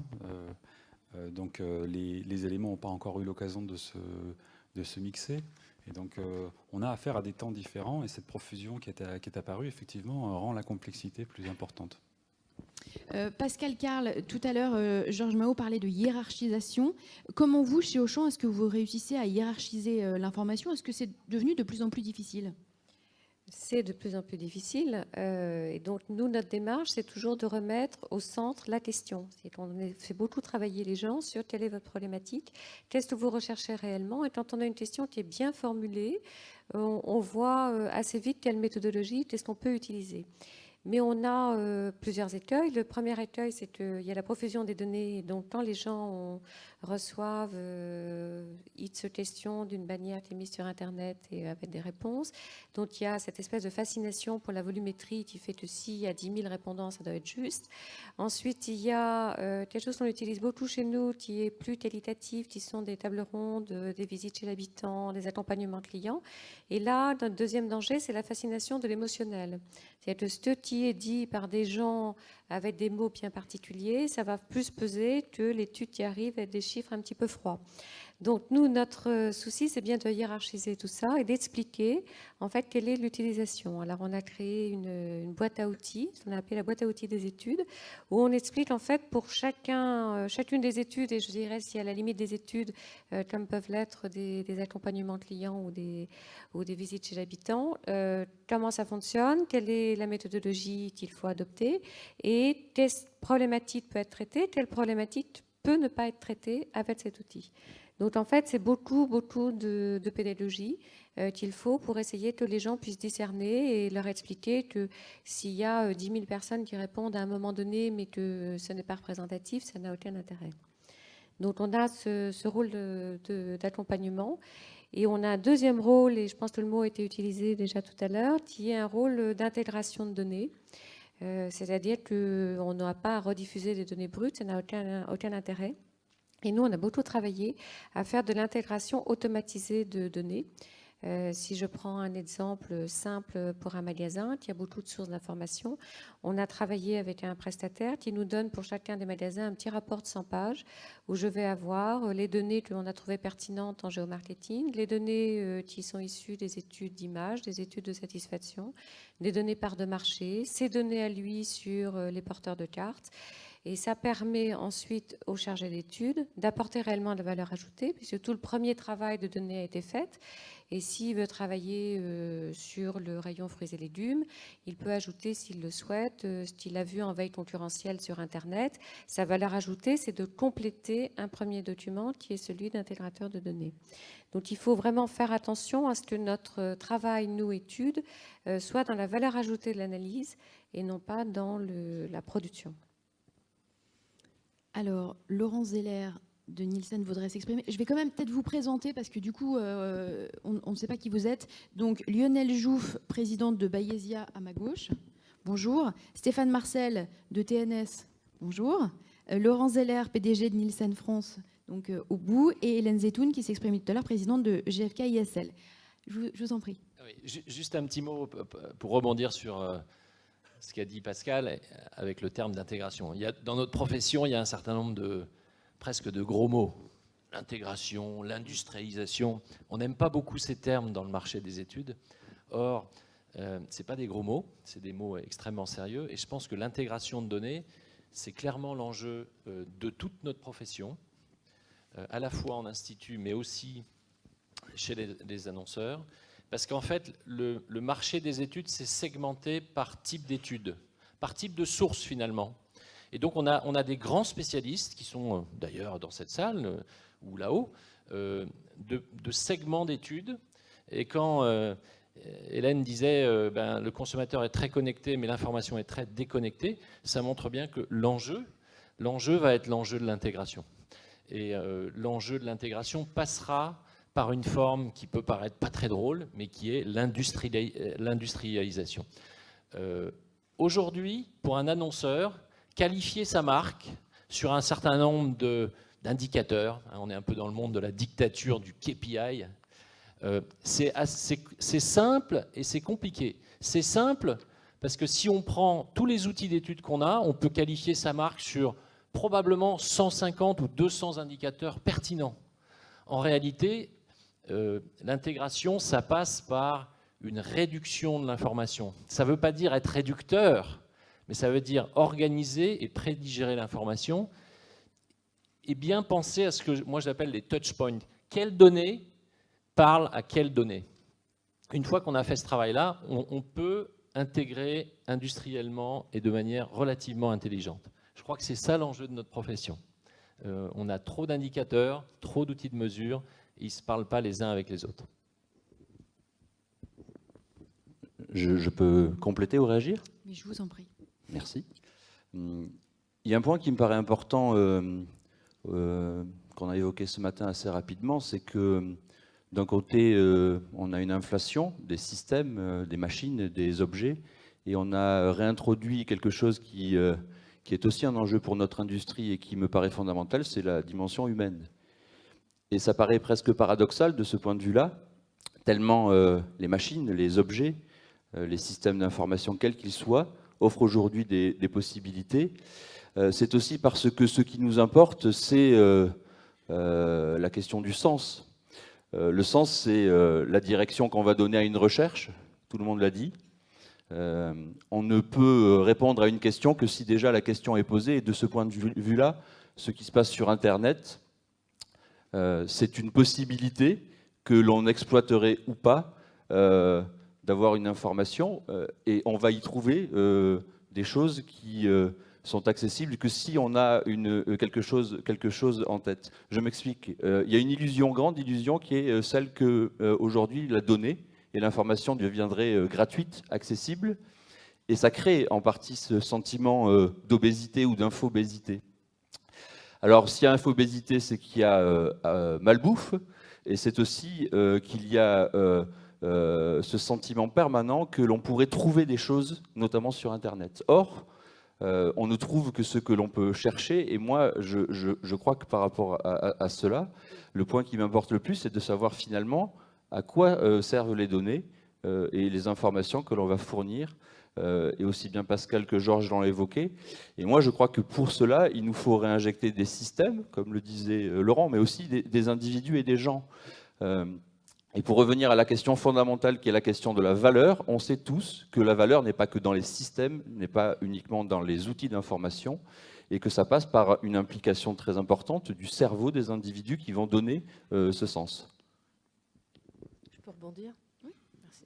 Donc les éléments n'ont pas encore eu l'occasion de se mixer. Et donc on a affaire à des temps différents. Et cette profusion qui est apparue, effectivement, rend la complexité plus importante. Pascal Carl, tout à l'heure, Georges Mahot parlait de hiérarchisation. Comment vous, chez Auchan, est-ce que vous réussissez à hiérarchiser l'information? Est-ce que c'est devenu de plus en plus difficile? C'est de plus en plus difficile. Et donc, nous, notre démarche, c'est toujours de remettre au centre la question. On fait beaucoup travailler les gens sur quelle est votre problématique, qu'est-ce que vous recherchez réellement. Et quand on a une question qui est bien formulée, on voit assez vite quelle méthodologie, qu'est-ce qu'on peut utiliser. Mais on a plusieurs écueils. Le premier écueil, c'est qu'il y a la profusion des données. Donc, quand les gens reçoivent X questions d'une bannière qui est mise sur Internet et avec des réponses, donc il y a cette espèce de fascination pour la volumétrie qui fait que s'il y a 10 000 répondants, ça doit être juste. Ensuite, il y a quelque chose qu'on utilise beaucoup chez nous qui est plus qualitatif, qui sont des tables rondes, des visites chez l'habitant, des accompagnements clients. Et là, notre deuxième danger, c'est la fascination de l'émotionnel. C'est-à-dire que ce qui est dit par des gens avec des mots bien particuliers, ça va plus peser que l'étude qui arrive avec des chiffres un petit peu froids. Donc nous, notre souci, c'est bien de hiérarchiser tout ça et d'expliquer en fait quelle est l'utilisation. Alors on a créé une boîte à outils, on a appelé la boîte à outils des études, où on explique en fait pour chacune des études, et je dirais si à la limite des études, comme peuvent l'être des accompagnements clients ou des visites chez l'habitant, comment ça fonctionne, quelle est la méthodologie qu'il faut adopter et quelle problématique peut être traitée, quelle problématique peut ne pas être traitée avec cet outil. Donc en fait, c'est beaucoup de pédagogie qu'il faut pour essayer que les gens puissent discerner et leur expliquer que s'il y a 10 000 personnes qui répondent à un moment donné, mais que ce n'est pas représentatif, ça n'a aucun intérêt. Donc on a ce rôle d'accompagnement. Et on a un deuxième rôle, et je pense que le mot a été utilisé déjà tout à l'heure, qui est un rôle d'intégration de données. C'est-à-dire qu'on n'a pas à rediffuser des données brutes, ça n'a aucun intérêt. Et nous, on a beaucoup travaillé à faire de l'intégration automatisée de données. Si je prends un exemple simple pour un magasin qui a beaucoup de sources d'informations, on a travaillé avec un prestataire qui nous donne pour chacun des magasins un petit rapport de 100 pages où je vais avoir les données que l'on a trouvées pertinentes en géomarketing, les données qui sont issues des études d'image, des études de satisfaction, des données par de marché, ces données à lui sur les porteurs de cartes. Et ça permet ensuite au chargé d'études d'apporter réellement de la valeur ajoutée, puisque tout le premier travail de données a été fait. Et s'il veut travailler sur le rayon fruits et légumes, il peut ajouter, s'il le souhaite, ce qu'il a vu en veille concurrentielle sur Internet. Sa valeur ajoutée, c'est de compléter un premier document qui est celui d'intégrateur de données. Donc il faut vraiment faire attention à ce que notre travail, nous, études, soit dans la valeur ajoutée de l'analyse et non pas dans la production. Alors, Laurent Zeller de Nielsen voudrait s'exprimer. Je vais quand même peut-être vous présenter parce que du coup, on ne sait pas qui vous êtes. Donc, Lionel Jouff, présidente de Bayesia à ma gauche. Bonjour. Stéphane Marcel de TNS. Bonjour. Laurent Zeller, PDG de Nielsen France, donc au bout. Et Hélène Zetoun qui s'exprimait tout à l'heure, présidente de GfK ISL. Je vous en prie. Oui, juste un petit mot pour rebondir sur ce qu'a dit Pascal avec le terme d'intégration. Dans notre profession, il y a un certain nombre presque de gros mots. L'intégration, l'industrialisation. On n'aime pas beaucoup ces termes dans le marché des études. Or, ce n'est pas des gros mots, c'est des mots extrêmement sérieux. Et je pense que l'intégration de données, c'est clairement l'enjeu de toute notre profession, à la fois en institut, mais aussi chez les annonceurs. Parce qu'en fait, le marché des études, c'est segmenté par type d'études, par type de source finalement. Et donc on a des grands spécialistes qui sont d'ailleurs dans cette salle ou là-haut, de segments d'études. Et quand Hélène disait le consommateur est très connecté, mais l'information est très déconnectée, ça montre bien que l'enjeu va être l'enjeu de l'intégration. Et l'enjeu de l'intégration passera par une forme qui peut paraître pas très drôle, mais qui est l'industrialisation. aujourd'hui, pour un annonceur, qualifier sa marque sur un certain nombre d'indicateurs, on est un peu dans le monde de la dictature du KPI, c'est simple et c'est compliqué. C'est simple parce que si on prend tous les outils d'études qu'on a, on peut qualifier sa marque sur probablement 150 ou 200 indicateurs pertinents. En réalité, l'intégration, ça passe par une réduction de l'information. Ça ne veut pas dire être réducteur, mais ça veut dire organiser et prédigérer l'information et bien penser à ce que moi j'appelle les touch points. Quelles données parlent à quelles données? Une fois qu'on a fait ce travail-là, on peut intégrer industriellement et de manière relativement intelligente. Je crois que c'est ça l'enjeu de notre profession. On a trop d'indicateurs, trop d'outils de mesure, et ils ne se parlent pas les uns avec les autres. Je peux compléter ou réagir? Mais je vous en prie. Merci. Il y a un point qui me paraît important qu'on a évoqué ce matin assez rapidement, c'est que d'un côté, on a une inflation des systèmes, des machines, des objets, et on a réintroduit quelque chose qui est aussi un enjeu pour notre industrie et qui me paraît fondamental, c'est la dimension humaine. Et ça paraît presque paradoxal de ce point de vue-là, tellement les machines, les objets, les systèmes d'information, quels qu'ils soient, offrent aujourd'hui des possibilités. C'est aussi parce que ce qui nous importe, c'est la question du sens. Le sens, c'est la direction qu'on va donner à une recherche, tout le monde l'a dit. On ne peut répondre à une question que si déjà la question est posée. Et de ce point de vue-là, ce qui se passe sur Internet, c'est une possibilité que l'on exploiterait ou pas d'avoir une information. Et on va y trouver des choses qui sont accessibles que si on a quelque chose en tête. Je m'explique. Il y a une illusion, grande illusion, qui est celle que aujourd'hui la donnée et l'information deviendraient gratuites, accessibles, et ça crée en partie ce sentiment d'obésité ou d'infobésité. Alors, s'il y a infobésité, c'est qu'il y a malbouffe, et c'est aussi qu'il y a ce sentiment permanent que l'on pourrait trouver des choses, notamment sur Internet. Or, on ne trouve que ce que l'on peut chercher, et moi, je crois que par rapport à cela, le point qui m'importe le plus, c'est de savoir finalement à quoi servent les données et les informations que l'on va fournir, et aussi bien Pascal que Georges l'ont évoqué. Et moi, je crois que pour cela, il nous faut réinjecter des systèmes, comme le disait Laurent, mais aussi des individus et des gens. Et pour revenir à la question fondamentale qui est la question de la valeur, on sait tous que la valeur n'est pas que dans les systèmes, n'est pas uniquement dans les outils d'information, et que ça passe par une implication très importante du cerveau des individus qui vont donner ce sens. Je peux rebondir? Oui, merci.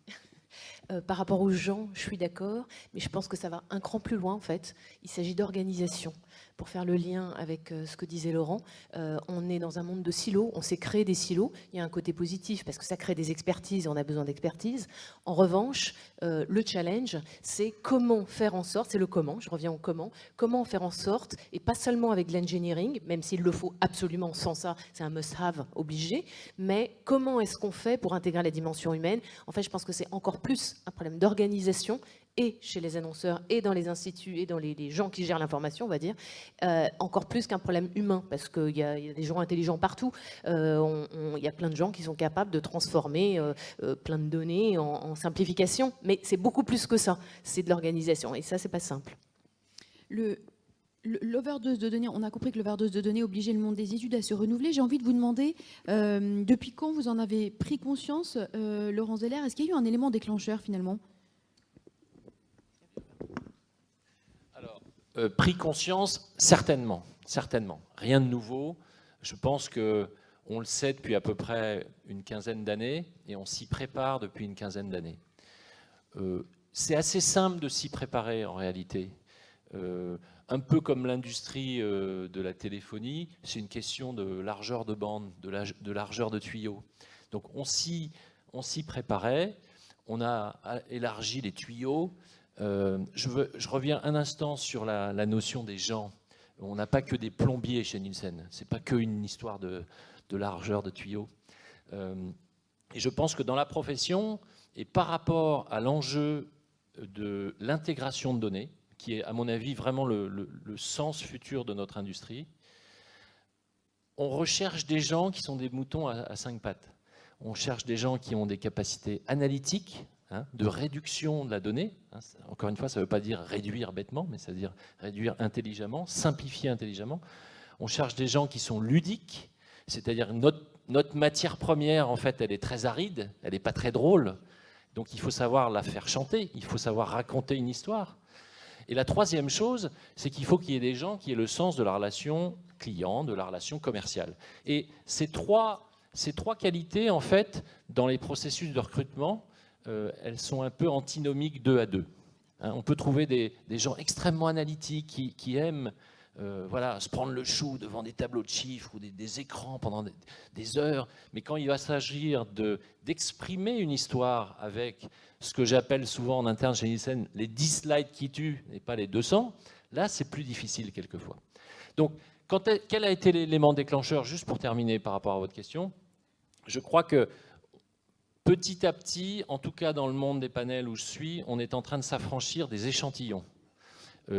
Par rapport aux gens, je suis d'accord, mais je pense que ça va un cran plus loin en fait. Il s'agit d'organisation. Pour faire le lien avec ce que disait Laurent, on est dans un monde de silos, on s'est créé des silos. Il y a un côté positif parce que ça crée des expertises et on a besoin d'expertise. En revanche, le challenge, c'est comment faire en sorte, c'est le comment, je reviens au comment faire en sorte, et pas seulement avec l'engineering, même s'il le faut absolument, sans ça, c'est un must-have obligé, mais comment est-ce qu'on fait pour intégrer la dimension humaine? En fait, je pense que c'est encore plus un problème d'organisation, et chez les annonceurs, et dans les instituts, et dans les gens qui gèrent l'information, on va dire, encore plus qu'un problème humain, parce qu'il y a des gens intelligents partout. Il y a plein de gens qui sont capables de transformer plein de données en simplification, mais c'est beaucoup plus que ça, c'est de l'organisation, et ça, c'est pas simple. L'overdose de données, on a compris que l'overdose de données obligeait le monde des études à se renouveler. J'ai envie de vous demander, depuis quand vous en avez pris conscience, Laurent Zeller? Est-ce qu'il y a eu un élément déclencheur, finalement? Pris conscience, certainement. Rien de nouveau. Je pense qu'on le sait depuis à peu près une quinzaine d'années et on s'y prépare depuis une quinzaine d'années. C'est assez simple de s'y préparer en réalité. Un peu comme l'industrie de la téléphonie, c'est une question de largeur de bande, de largeur de tuyau. Donc on s'y préparait, on a élargi les tuyaux. Je reviens un instant sur la notion des gens. On n'a pas que des plombiers chez Nielsen. Ce n'est pas qu'une histoire de largeur de tuyaux. Et je pense que dans la profession, et par rapport à l'enjeu de l'intégration de données, qui est, à mon avis, vraiment le sens futur de notre industrie. On recherche des gens qui sont des moutons à 5 pattes. On cherche des gens qui ont des capacités analytiques, de réduction de la donnée. Encore une fois, ça ne veut pas dire réduire bêtement, mais ça veut dire réduire intelligemment, simplifier intelligemment. On cherche des gens qui sont ludiques, c'est-à-dire notre matière première, en fait, elle est très aride, elle n'est pas très drôle. Donc il faut savoir la faire chanter, il faut savoir raconter une histoire. Et la troisième chose, c'est qu'il faut qu'il y ait des gens qui aient le sens de la relation client, de la relation commerciale. Et ces trois qualités, en fait, dans les processus de recrutement, elles sont un peu antinomiques 2 à 2. On peut trouver des gens extrêmement analytiques qui aiment se prendre le chou devant des tableaux de chiffres ou des écrans pendant des heures, mais quand il va s'agir d'exprimer une histoire avec ce que j'appelle souvent en interne chez Nielsen les 10 slides qui tuent et pas les 200, là c'est plus difficile quelquefois. Donc quel a été l'élément déclencheur, juste pour terminer par rapport à votre question? Je crois que petit à petit, en tout cas dans le monde des panels où je suis, on est en train de s'affranchir des échantillons.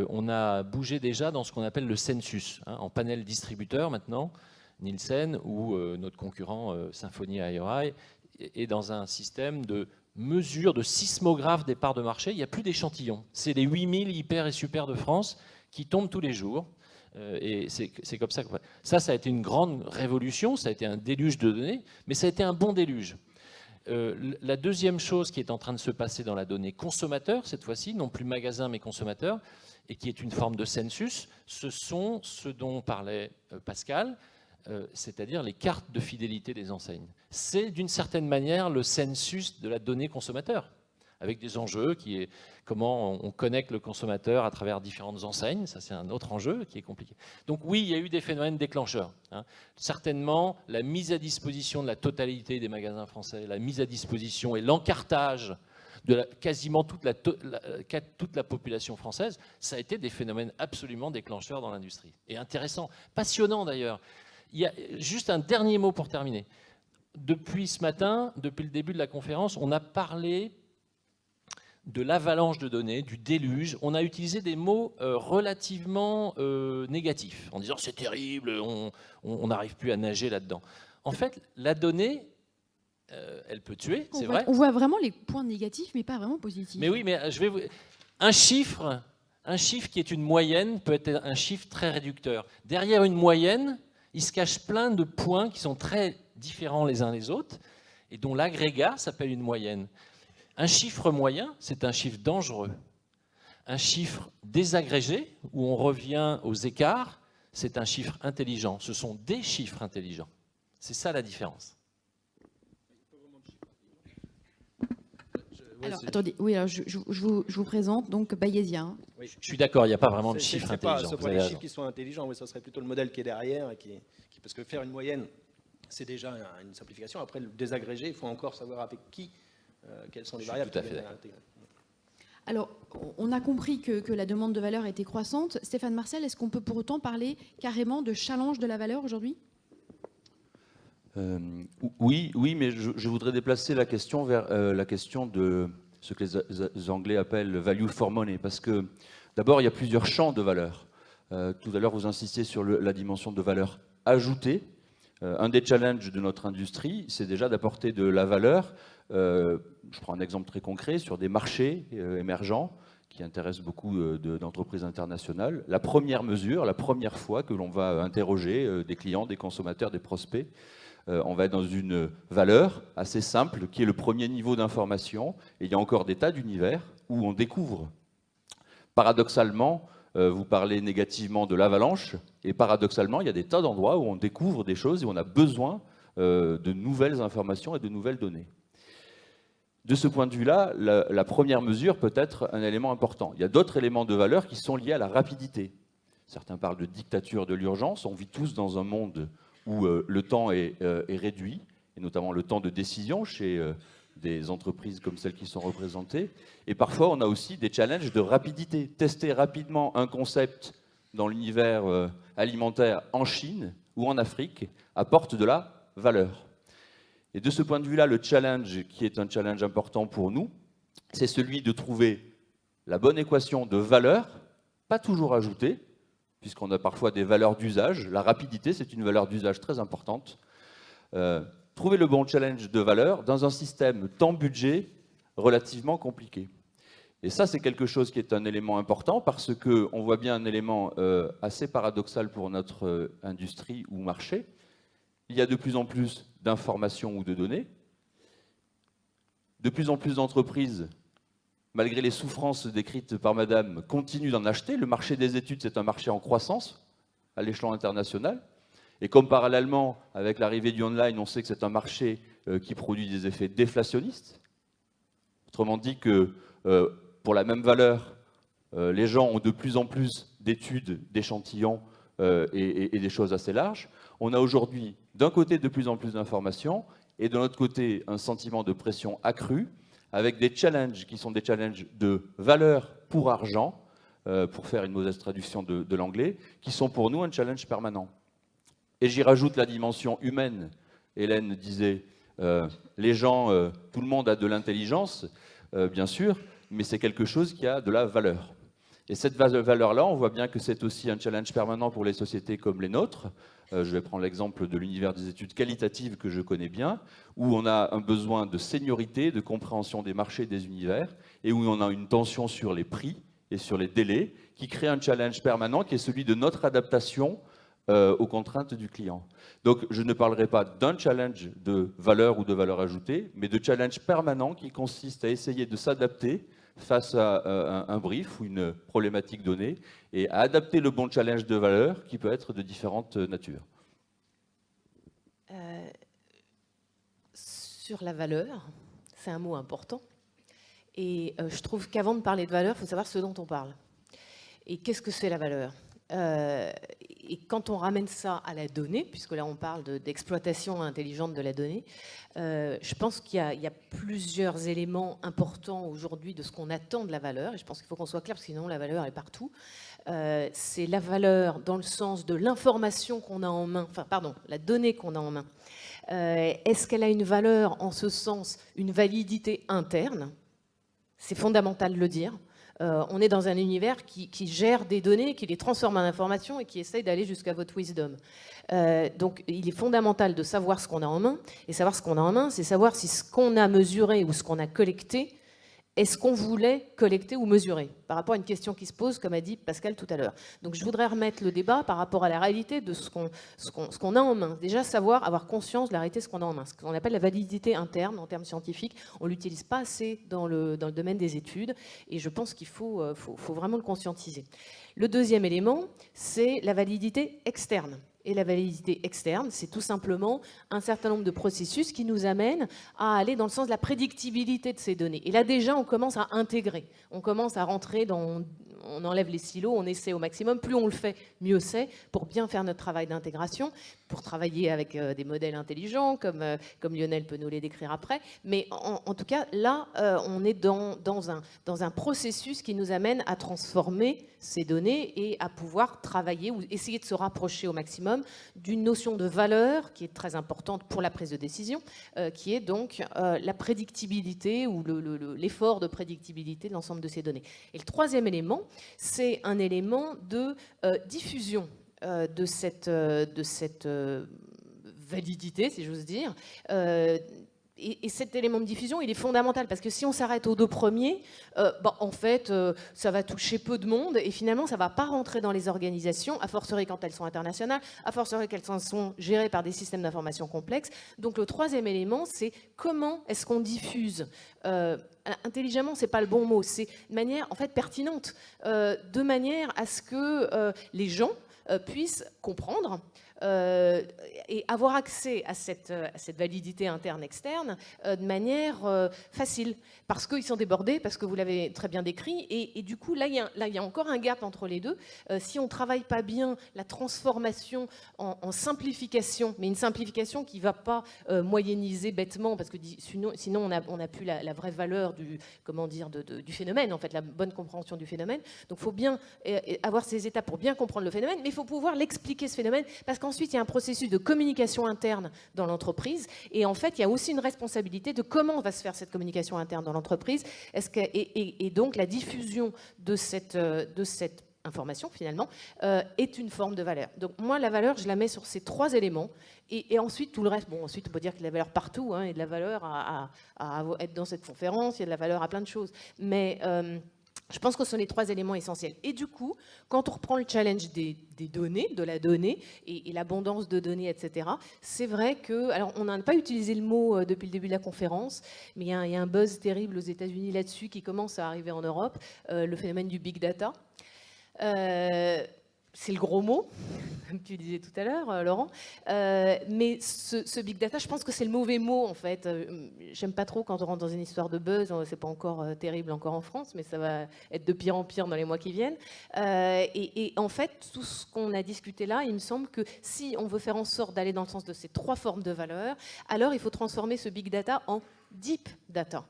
On a bougé déjà dans ce qu'on appelle le census, en panel distributeur maintenant, Nielsen ou notre concurrent Symphony IRI, est dans un système de mesure, de sismographe des parts de marché. Il n'y a plus d'échantillons. C'est les 8000 hyper et super de France qui tombent tous les jours. Et c'est comme ça que... Ça a été une grande révolution, ça a été un déluge de données, mais ça a été un bon déluge. La deuxième chose qui est en train de se passer dans la donnée consommateur, cette fois-ci, non plus magasin mais consommateur, et qui est une forme de census, ce sont ce dont parlait Pascal, c'est-à-dire les cartes de fidélité des enseignes. C'est d'une certaine manière le census de la donnée consommateur, avec des enjeux qui est comment on connecte le consommateur à travers différentes enseignes, ça c'est un autre enjeu qui est compliqué. Donc oui, il y a eu des phénomènes déclencheurs. Certainement, la mise à disposition de la totalité des magasins français, la mise à disposition et l'encartage de quasiment toute la population française, ça a été des phénomènes absolument déclencheurs dans l'industrie. Et intéressant, passionnant d'ailleurs. Il y a juste un dernier mot pour terminer. Depuis ce matin, depuis le début de la conférence, on a parlé de l'avalanche de données, du déluge. On a utilisé des mots relativement négatifs, en disant c'est terrible, on n'arrive plus à nager là-dedans. En fait, la donnée, elle peut tuer, c'est vrai. On voit vraiment les points négatifs, mais pas vraiment positifs. Mais oui, mais un chiffre qui est une moyenne peut être un chiffre très réducteur. Derrière une moyenne, il se cache plein de points qui sont très différents les uns les autres et dont l'agrégat s'appelle une moyenne. Un chiffre moyen, c'est un chiffre dangereux. Un chiffre désagrégé, où on revient aux écarts, c'est un chiffre intelligent. Ce sont des chiffres intelligents. C'est ça la différence. Alors, attendez, oui, alors je vous présente donc Bayésia. Oui. Je suis d'accord, il n'y a pas vraiment de chiffres intelligents. Ce n'est pas les chiffres qui sont intelligents, oui, ça serait plutôt le modèle qui est derrière, parce que faire une moyenne, c'est déjà une simplification. Après, le désagréger, il faut encore savoir avec qui, quelles sont les variables qui viennent intégrer. Alors, on a compris que la demande de valeur était croissante. Stéphane Marcel, est-ce qu'on peut pour autant parler carrément de challenge de la valeur aujourd'hui ? Oui, mais je voudrais déplacer la question vers la question de ce que les Anglais appellent value for money, parce que d'abord, il y a plusieurs champs de valeur. Tout à l'heure, vous insistiez sur la dimension de valeur ajoutée. Un des challenges de notre industrie, c'est déjà d'apporter de la valeur. Je prends un exemple très concret sur des marchés émergents qui intéressent beaucoup d'entreprises internationales. La première mesure, la première fois que l'on va interroger des clients, des consommateurs, des prospects, on va être dans une valeur assez simple qui est le premier niveau d'information. Et il y a encore des tas d'univers où on découvre. Paradoxalement, vous parlez négativement de l'avalanche, et paradoxalement, il y a des tas d'endroits où on découvre des choses et où on a besoin de nouvelles informations et de nouvelles données. De ce point de vue-là, la première mesure peut être un élément important. Il y a d'autres éléments de valeur qui sont liés à la rapidité. Certains parlent de dictature de l'urgence. On vit tous dans un monde où le temps est réduit, et notamment le temps de décision chez des entreprises comme celles qui sont représentées. Et parfois, on a aussi des challenges de rapidité. Tester rapidement un concept dans l'univers alimentaire en Chine ou en Afrique apporte de la valeur. Et de ce point de vue-là, le challenge, qui est un challenge important pour nous, c'est celui de trouver la bonne équation de valeur, pas toujours ajoutée, puisqu'on a parfois des valeurs d'usage. La rapidité, c'est une valeur d'usage très importante. Trouver le bon challenge de valeur dans un système temps-budget relativement compliqué. Et ça, c'est quelque chose qui est un élément important parce qu'on voit bien un élément assez paradoxal pour notre industrie ou marché. Il y a de plus en plus d'informations ou de données. De plus en plus d'entreprises, malgré les souffrances décrites par Madame, continuent d'en acheter. Le marché des études, c'est un marché en croissance à l'échelon international. Et comme parallèlement, avec l'arrivée du online, on sait que c'est un marché qui produit des effets déflationnistes. Autrement dit que pour la même valeur, les gens ont de plus en plus d'études, d'échantillons et des choses assez larges. On a aujourd'hui, d'un côté, de plus en plus d'informations et de l'autre côté, un sentiment de pression accrue avec des challenges qui sont des challenges de valeur pour argent, pour faire une modeste traduction de l'anglais, qui sont pour nous un challenge permanent. Et j'y rajoute la dimension humaine. Hélène disait, les gens, tout le monde a de l'intelligence, bien sûr, mais c'est quelque chose qui a de la valeur. Et cette valeur-là, on voit bien que c'est aussi un challenge permanent pour les sociétés comme les nôtres. Je vais prendre l'exemple de l'univers des études qualitatives que je connais bien, où on a un besoin de seniorité, de compréhension des marchés, des univers, et où on a une tension sur les prix et sur les délais, qui crée un challenge permanent qui est celui de notre adaptation aux contraintes du client. Donc je ne parlerai pas d'un challenge de valeur ou de valeur ajoutée, mais de challenge permanent qui consiste à essayer de s'adapter face à un brief ou une problématique donnée et à adapter le bon challenge de valeur qui peut être de différentes natures. Sur la valeur, c'est un mot important. Et je trouve qu'avant de parler de valeur, il faut savoir ce dont on parle. Et qu'est-ce que c'est la valeur ? Et quand on ramène ça à la donnée, puisque là on parle d'exploitation intelligente de la donnée, je pense qu'il y a plusieurs éléments importants aujourd'hui de ce qu'on attend de la valeur, et je pense qu'il faut qu'on soit clair, parce que sinon la valeur est partout. C'est la valeur dans le sens de l'information qu'on a en main, enfin pardon, la donnée qu'on a en main. Est-ce qu'elle a une valeur en ce sens, une validité interne ? C'est fondamental de le dire. On est dans un univers qui gère des données, qui les transforme en informations et qui essaye d'aller jusqu'à votre wisdom. Donc il est fondamental de savoir ce qu'on a en main. Et savoir ce qu'on a en main, c'est savoir si ce qu'on a mesuré ou ce qu'on a collecté est ce qu'on voulait collecter ou mesurer, par rapport à une question qui se pose, comme a dit Pascal tout à l'heure. Donc je voudrais remettre le débat par rapport à la réalité de ce qu'on a en main. Déjà savoir, avoir conscience de la réalité de ce qu'on a en main. Ce qu'on appelle la validité interne en termes scientifiques. On ne l'utilise pas assez dans le domaine des études et je pense qu'il faut vraiment le conscientiser. Le deuxième élément, c'est la validité externe. Et la validité externe, c'est tout simplement un certain nombre de processus qui nous amènent à aller dans le sens de la prédictibilité de ces données. Et là déjà, on commence à intégrer, on commence à rentrer dans... On enlève les silos, on essaie au maximum. Plus on le fait, mieux c'est, pour bien faire notre travail d'intégration, pour travailler avec des modèles intelligents, comme Lionel peut nous les décrire après. Mais en tout cas, là, on est dans un processus qui nous amène à transformer ces données et à pouvoir travailler ou essayer de se rapprocher au maximum d'une notion de valeur qui est très importante pour la prise de décision, qui est donc la prédictibilité ou l'effort de prédictibilité de l'ensemble de ces données. Et le troisième élément, c'est un élément de diffusion de cette validité, si j'ose dire. Et cet élément de diffusion, il est fondamental parce que si on s'arrête aux deux premiers, en fait, ça va toucher peu de monde et finalement, ça ne va pas rentrer dans les organisations, a fortiori quand elles sont internationales, a fortiori qu'elles sont gérées par des systèmes d'information complexes. Donc le troisième élément, c'est comment est-ce qu'on diffuse intelligemment, c'est pas le bon mot, c'est de manière en fait pertinente, de manière à ce que les gens puissent comprendre et avoir accès à cette validité interne-externe de manière facile, parce qu'ils sont débordés, parce que vous l'avez très bien décrit, et du coup, là, il y a encore un gap entre les deux. Si on ne travaille pas bien la transformation en simplification, mais une simplification qui ne va pas moyenniser bêtement, parce que sinon on n'a plus la la vraie valeur du, comment dire, du phénomène, en fait, la bonne compréhension du phénomène. Donc il faut bien avoir ces étapes pour bien comprendre le phénomène, mais il faut pouvoir l'expliquer, ce phénomène, parce qu'ensuite il y a un processus de communication interne dans l'entreprise, et en fait il y a aussi une responsabilité de comment va se faire cette communication interne dans l'entreprise, et donc la diffusion de cette information, finalement, est une forme de valeur. Donc moi, la valeur, je la mets sur ces 3 éléments, et ensuite, tout le reste, bon, ensuite, on peut dire qu'il y a de la valeur partout, hein, et de la valeur à être dans cette conférence, il y a de la valeur à plein de choses, mais je pense que ce sont les 3 éléments essentiels. Et du coup, quand on reprend le challenge des données, de la donnée, et l'abondance de données, etc., c'est vrai que, alors on n'a pas utilisé le mot depuis le début de la conférence, mais il y a un buzz terrible aux États-Unis là-dessus qui commence à arriver en Europe, le phénomène du big data. C'est le gros mot, comme tu disais tout à l'heure, Laurent. Mais ce big data, je pense que c'est le mauvais mot, en fait. J'aime pas trop quand on rentre dans une histoire de buzz. C'est pas encore terrible encore en France, mais ça va être de pire en pire dans les mois qui viennent. Et en fait, tout ce qu'on a discuté là, il me semble que si on veut faire en sorte d'aller dans le sens de ces 3 formes de valeur, alors il faut transformer ce big data en deep data,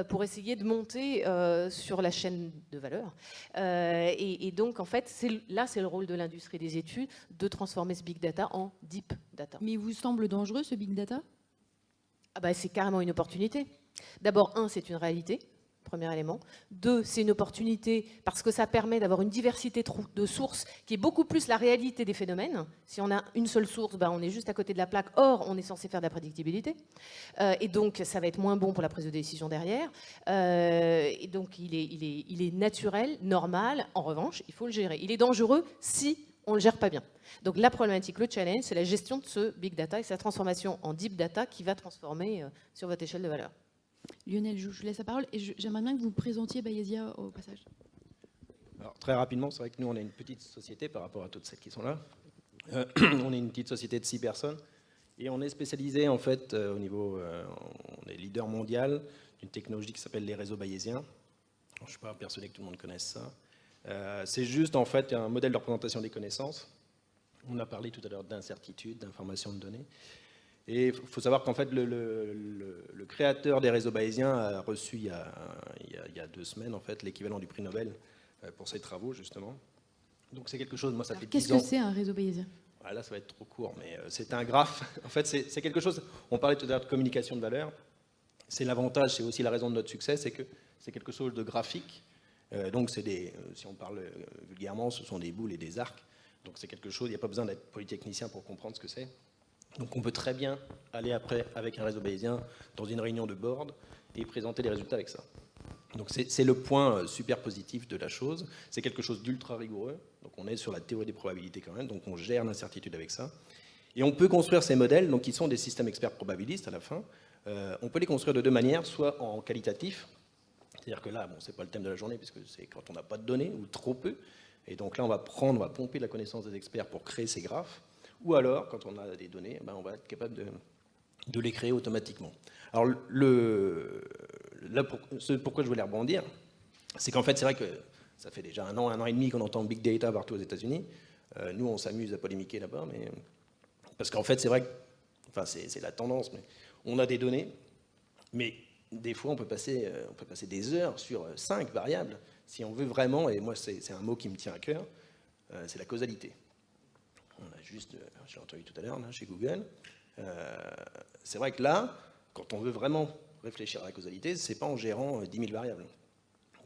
pour essayer de monter sur la chaîne de valeur. Et donc, en fait, là, c'est le rôle de l'industrie des études de transformer ce big data en deep data. Mais il vous semble dangereux, ce big data ? C'est carrément une opportunité. D'abord, c'est une réalité. Premier élément. 2, c'est une opportunité parce que ça permet d'avoir une diversité de sources qui est beaucoup plus la réalité des phénomènes. Si on a une seule source, on est juste à côté de la plaque. Or, on est censé faire de la prédictibilité. Et donc, ça va être moins bon pour la prise de décision derrière. Et donc, il est naturel, normal. En revanche, il faut le gérer. Il est dangereux si on ne le gère pas bien. Donc, la problématique, le challenge, c'est la gestion de ce big data et sa transformation en deep data qui va transformer sur votre échelle de valeur. Lionel, je vous laisse la parole et j'aimerais bien que vous présentiez Bayésia au passage. Alors, très rapidement, c'est vrai que nous, on est une petite société par rapport à toutes celles qui sont là. On est une petite société de 6 personnes et on est spécialisé en fait au niveau, on est leader mondial d'une technologie qui s'appelle les réseaux bayésiens. Je ne suis pas persuadé que tout le monde connaisse ça. C'est juste en fait un modèle de représentation des connaissances. On a parlé tout à l'heure d'incertitude, d'information de données. Et il faut savoir qu'en fait, le créateur des réseaux bayésiens a reçu il y a 2 semaines en fait, l'équivalent du prix Nobel pour ses travaux, justement. Donc c'est quelque chose, moi ça fait 10 ans. Qu'est-ce que c'est un réseau bayésien ? Là, ça va être trop court, mais c'est un graphe. En fait, c'est quelque chose, on parlait tout à l'heure de communication de valeur. C'est l'avantage, c'est aussi la raison de notre succès, c'est que c'est quelque chose de graphique. Donc c'est si on parle vulgairement, ce sont des boules et des arcs. Donc c'est quelque chose, il n'y a pas besoin d'être polytechnicien pour comprendre ce que c'est. Donc on peut très bien aller après avec un réseau bayésien dans une réunion de board et présenter les résultats avec ça. Donc c'est le point super positif de la chose. C'est quelque chose d'ultra rigoureux. Donc on est sur la théorie des probabilités quand même. Donc on gère l'incertitude avec ça. Et on peut construire ces modèles, donc qui sont des systèmes experts probabilistes à la fin. On peut les construire de 2 manières, soit en qualitatif. C'est-à-dire que là, c'est pas le thème de la journée, puisque c'est quand on n'a pas de données ou trop peu. Et donc là, on va pomper la connaissance des experts pour créer ces graphes. Ou alors, quand on a des données, on va être capable de les créer automatiquement. Alors, pourquoi je voulais rebondir, c'est qu'en fait, c'est vrai que ça fait déjà 1 an et demi qu'on entend Big Data partout aux États-Unis. Nous, on s'amuse à polémiquer là-bas, mais parce qu'en fait, c'est vrai que c'est la tendance, mais on a des données, mais des fois, on peut passer des heures sur 5 variables, si on veut vraiment, et moi, c'est un mot qui me tient à cœur, c'est la causalité. On a juste, j'ai entendu tout à l'heure, chez Google, c'est vrai que là, quand on veut vraiment réfléchir à la causalité, c'est pas en gérant 10 000 variables.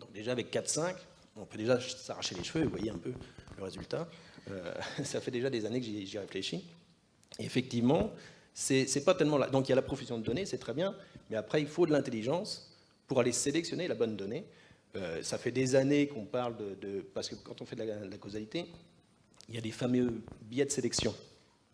Donc déjà, avec 4-5, on peut déjà s'arracher les cheveux, vous voyez un peu le résultat. Ça fait déjà des années que j'y réfléchis. Et effectivement, c'est pas tellement là. Donc il y a la profusion de données, c'est très bien, mais après, il faut de l'intelligence pour aller sélectionner la bonne donnée. Ça fait des années qu'on parle parce que quand on fait de la causalité, il y a des fameux biais de sélection.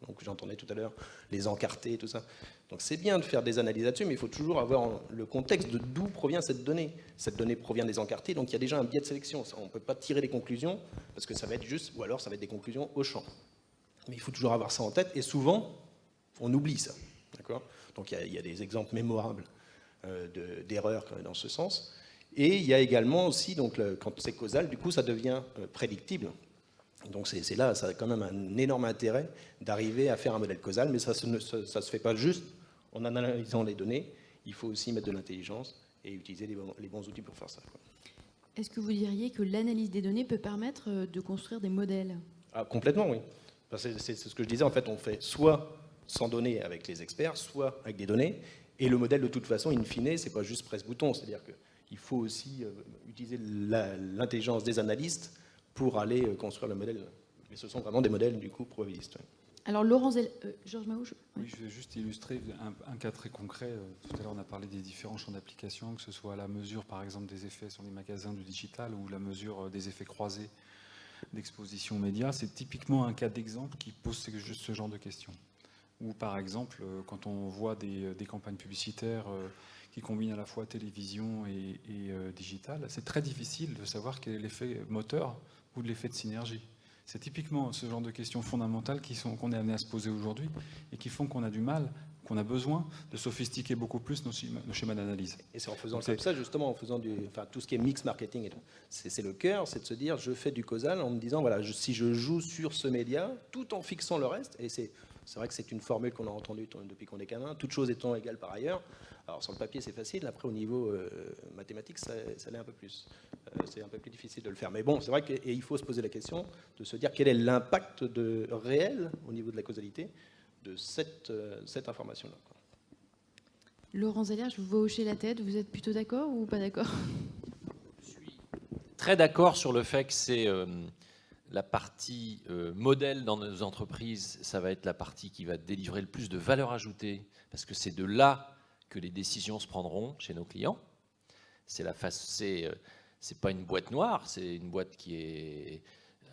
Donc j'entendais tout à l'heure les encartés, tout ça. Donc c'est bien de faire des analyses là-dessus, mais il faut toujours avoir le contexte de d'où provient cette donnée. Cette donnée provient des encartés, donc il y a déjà un biais de sélection. On ne peut pas tirer des conclusions, parce que ça va être juste, ou alors ça va être des conclusions au champ. Mais il faut toujours avoir ça en tête, et souvent, on oublie ça. D'accord ? Donc il y a des exemples mémorables d'erreurs dans ce sens. Et il y a également aussi, donc, quand c'est causal, du coup ça devient prédictible. Donc c'est là, ça a quand même un énorme intérêt d'arriver à faire un modèle causal, mais ça se fait pas juste en analysant les données, il faut aussi mettre de l'intelligence et utiliser les bons outils pour faire ça, quoi. Est-ce que vous diriez que l'analyse des données peut permettre de construire des modèles? Ah, complètement, oui. C'est ce que je disais, en fait, on fait soit sans données avec les experts, soit avec des données, et le modèle, de toute façon, in fine, c'est pas juste presse-bouton, c'est-à-dire qu'il faut aussi utiliser l'intelligence des analystes pour aller construire le modèle. Mais ce sont vraiment des modèles, du coup, probabilistes. Ouais. Alors, Georges Mahouche. Oui, je vais juste illustrer un cas très concret. Tout à l'heure, on a parlé des différents champs d'application, que ce soit la mesure, par exemple, des effets sur les magasins du digital ou la mesure des effets croisés d'exposition média. C'est typiquement un cas d'exemple qui pose juste ce genre de questions. Ou, par exemple, quand on voit des campagnes publicitaires qui combinent à la fois télévision et digital, c'est très difficile de savoir quel est l'effet moteur ou de l'effet de synergie. C'est typiquement ce genre de questions fondamentales qu'on est amené à se poser aujourd'hui et qui font qu'on a du mal, qu'on a besoin de sophistiquer beaucoup plus nos schémas d'analyse. Et c'est en faisant comme ça, justement, en faisant tout ce qui est mix marketing et tout. C'est le cœur, c'est de se dire, je fais du causal en me disant, voilà, si je joue sur ce média, tout en fixant le reste, et c'est vrai que c'est une formule qu'on a entendue depuis qu'on est gamin, toutes choses étant égales par ailleurs. Alors sur le papier c'est facile, après au niveau mathématique ça l'est un peu plus. C'est un peu plus difficile de le faire. Mais bon, c'est vrai qu'il faut se poser la question de se dire quel est l'impact réel au niveau de la causalité de cette information-là. Laurent Zalière, je vous vois hocher la tête, vous êtes plutôt d'accord ou pas d'accord? Je suis très d'accord sur le fait que c'est la partie modèle dans nos entreprises, ça va être la partie qui va délivrer le plus de valeur ajoutée, parce que c'est de là que les décisions se prendront chez nos clients. C'est pas une boîte noire, c'est une boîte qui est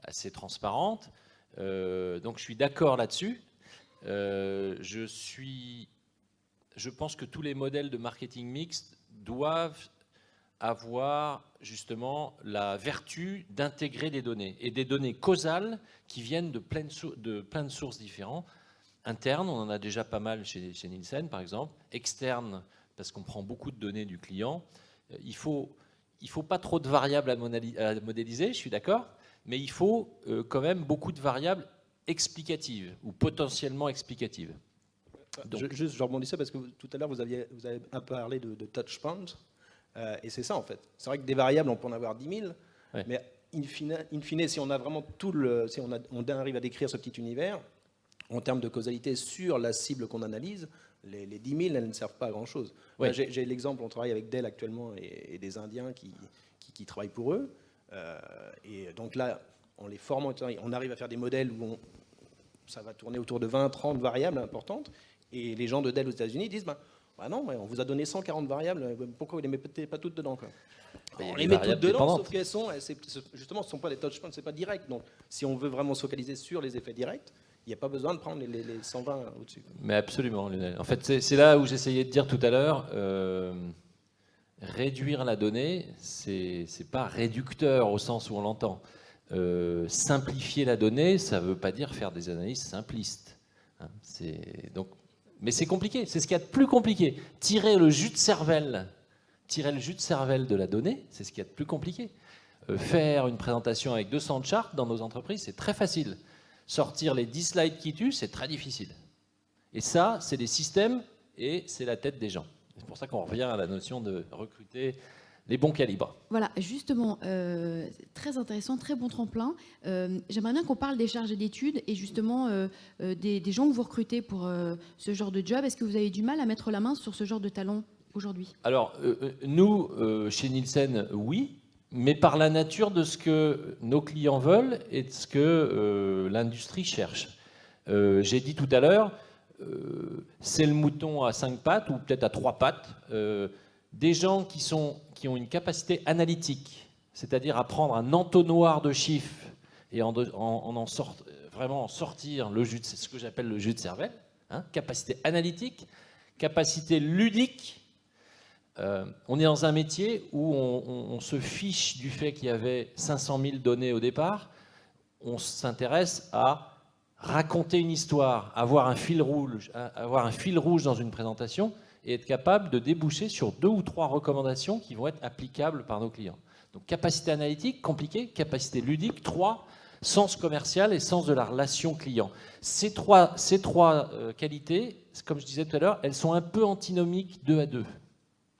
assez transparente. Donc je suis d'accord là-dessus. Je pense que tous les modèles de marketing mixte doivent avoir justement la vertu d'intégrer des données, et des données causales qui viennent de plein de sources différentes. Interne, on en a déjà pas mal chez Nielsen par exemple. Externe, parce qu'on prend beaucoup de données du client. Il faut pas trop de variables à modéliser, je suis d'accord, mais il faut quand même beaucoup de variables explicatives ou potentiellement explicatives. Donc, je rebondissais parce que tout à l'heure vous avez un peu parlé de touch point, et c'est ça en fait. C'est vrai que des variables on peut en avoir 10 000, ouais. Mais in fine, si on a vraiment si on arrive à décrire ce petit univers, en termes de causalité sur la cible qu'on analyse, les 10 000, elles ne servent pas à grand-chose. Ouais. J'ai l'exemple, on travaille avec Dell actuellement et des Indiens qui travaillent pour eux. Et donc là, en les formant, on arrive à faire des modèles où ça va tourner autour de 20-30 variables importantes. Et les gens de Dell aux États-Unis disent, bah non, on vous a donné 140 variables, pourquoi vous ne les mettez pas toutes dedans, quoi? On les met toutes dedans, sauf qu'elles justement, ce ne sont pas des touchpoints, ce n'est pas direct. Donc si on veut vraiment se focaliser sur les effets directs, il n'y a pas besoin de prendre les 120 au-dessus. Mais absolument, Lionel. En fait, c'est là où j'essayais de dire tout à l'heure, réduire la donnée, c'est pas réducteur au sens où on l'entend. Simplifier la donnée, ça ne veut pas dire faire des analyses simplistes. Hein, mais c'est compliqué, c'est ce qu'il y a de plus compliqué. Tirer le jus de cervelle de la donnée, c'est ce qu'il y a de plus compliqué. Faire une présentation avec 200 charts dans nos entreprises, c'est très facile. Sortir les 10 slides qui tuent, c'est très difficile. Et ça, c'est des systèmes et c'est la tête des gens. C'est pour ça qu'on revient à la notion de recruter les bons calibres. Voilà, justement, très intéressant, très bon tremplin. J'aimerais bien qu'on parle des chargés d'études et justement des gens que vous recrutez pour ce genre de job. Est-ce que vous avez du mal à mettre la main sur ce genre de talent aujourd'hui? Alors, nous, chez Nielsen, oui. Mais par la nature de ce que nos clients veulent et de ce que l'industrie cherche. J'ai dit tout à l'heure, c'est le mouton à 5 pattes ou peut-être à 3 pattes. Des gens qui ont une capacité analytique, c'est-à-dire à prendre un entonnoir de chiffres et vraiment en sortir c'est ce que j'appelle le jus de cervelle, hein, capacité analytique, capacité ludique. On est dans un métier où on se fiche du fait qu'il y avait 500 000 données au départ. On s'intéresse à raconter une histoire, avoir un fil rouge dans une présentation et être capable de déboucher sur 2 ou 3 recommandations qui vont être applicables par nos clients. Donc capacité analytique, compliquée, capacité ludique, 3, sens commercial et sens de la relation client. Ces trois qualités, comme je disais tout à l'heure, elles sont un peu antinomiques 2 à 2.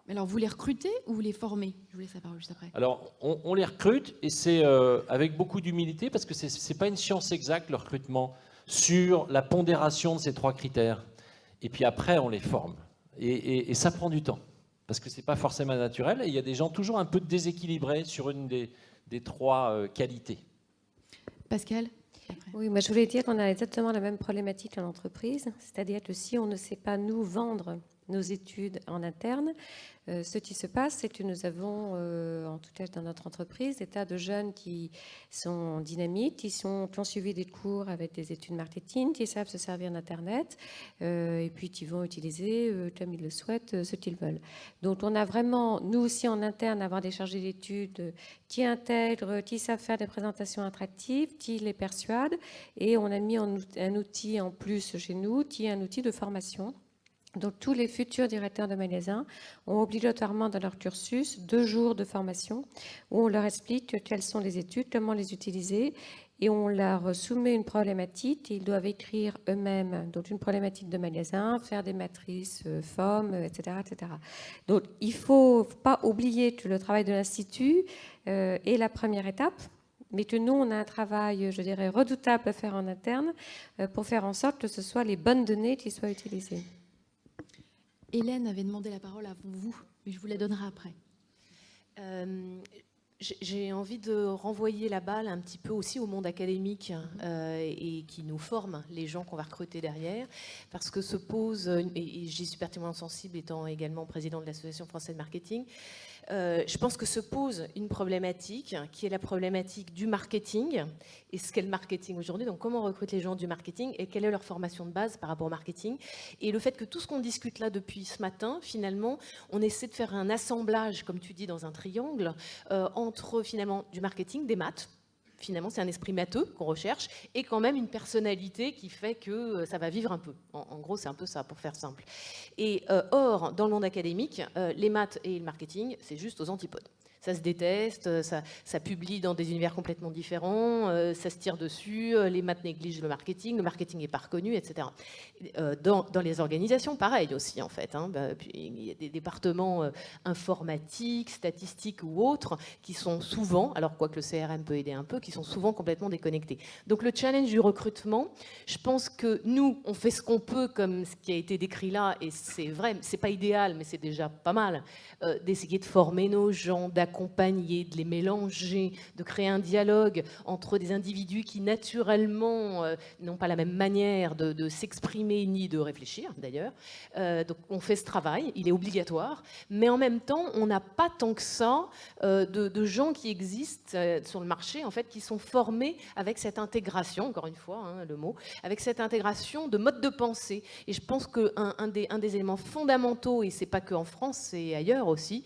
Mais alors, vous les recrutez ou vous les formez? Je vous laisse la parole juste après. Alors, on les recrute, et c'est avec beaucoup d'humilité, parce que ce n'est pas une science exacte, le recrutement, sur la pondération de ces 3 critères. Et puis après, on les forme. Et ça prend du temps, parce que ce n'est pas forcément naturel, et il y a des gens toujours un peu déséquilibrés sur une des 3 qualités. Pascal? Oui, moi je voulais dire qu'on a exactement la même problématique dans l'entreprise, c'est-à-dire que si on ne sait pas nous vendre nos études en interne, ce qui se passe, c'est que nous avons, en tout cas dans notre entreprise, des tas de jeunes qui sont dynamiques, qui ont suivi des cours avec des études marketing, qui savent se servir d'Internet, et puis qui vont utiliser, comme ils le souhaitent, ce qu'ils veulent. Donc on a vraiment, nous aussi en interne, avoir des chargés d'études qui intègrent, qui savent faire des présentations attractives, qui les persuadent, et on a mis un outil en plus chez nous, qui est un outil de formation. Donc, tous les futurs directeurs de magasins ont obligatoirement dans leur cursus 2 jours de formation où on leur explique quelles sont les études, comment les utiliser, et on leur soumet une problématique. Ils doivent écrire eux-mêmes donc une problématique de magasin, faire des matrices FOM, etc., etc. Donc, il ne faut pas oublier que le travail de l'Institut est la première étape, mais que nous, on a un travail, je dirais, redoutable à faire en interne pour faire en sorte que ce soit les bonnes données qui soient utilisées. Hélène avait demandé la parole avant vous, mais je vous la donnerai après. J'ai envie de renvoyer la balle un petit peu aussi au monde académique et qui nous forme, les gens qu'on va recruter derrière, parce que se pose, et j'y suis particulièrement sensible étant également président de l'Association française de marketing, je pense que se pose une problématique qui est la problématique du marketing et ce qu'est le marketing aujourd'hui. Donc comment on recrute les gens du marketing et quelle est leur formation de base par rapport au marketing. Et le fait que tout ce qu'on discute là depuis ce matin, finalement, on essaie de faire un assemblage, comme tu dis, dans un triangle, entre finalement du marketing, des maths. Finalement, c'est un esprit matheux qu'on recherche et quand même une personnalité qui fait que ça va vivre un peu. En gros, c'est un peu ça, pour faire simple. Et or, dans le monde académique, les maths et le marketing, c'est juste aux antipodes. Ça se déteste, ça publie dans des univers complètement différents, ça se tire dessus, les maths négligent le marketing n'est pas reconnu, etc. Dans les organisations, pareil aussi, en fait. Puis, il y a des départements informatiques, statistiques ou autres qui sont souvent, alors quoique le CRM peut aider un peu, qui sont souvent complètement déconnectés. Donc le challenge du recrutement, je pense que nous, on fait ce qu'on peut, comme ce qui a été décrit là, et c'est vrai, c'est pas idéal, mais c'est déjà pas mal, d'essayer de former nos gens, d'accompagner, de les mélanger, de créer un dialogue entre des individus qui naturellement n'ont pas la même manière de s'exprimer ni de réfléchir d'ailleurs. Donc on fait ce travail, il est obligatoire, mais en même temps on n'a pas tant que ça de gens qui existent sur le marché en fait qui sont formés avec cette intégration, encore une fois le mot, avec cette intégration de mode de pensée. Et je pense qu'un des éléments fondamentaux, et c'est pas que en France, c'est ailleurs aussi,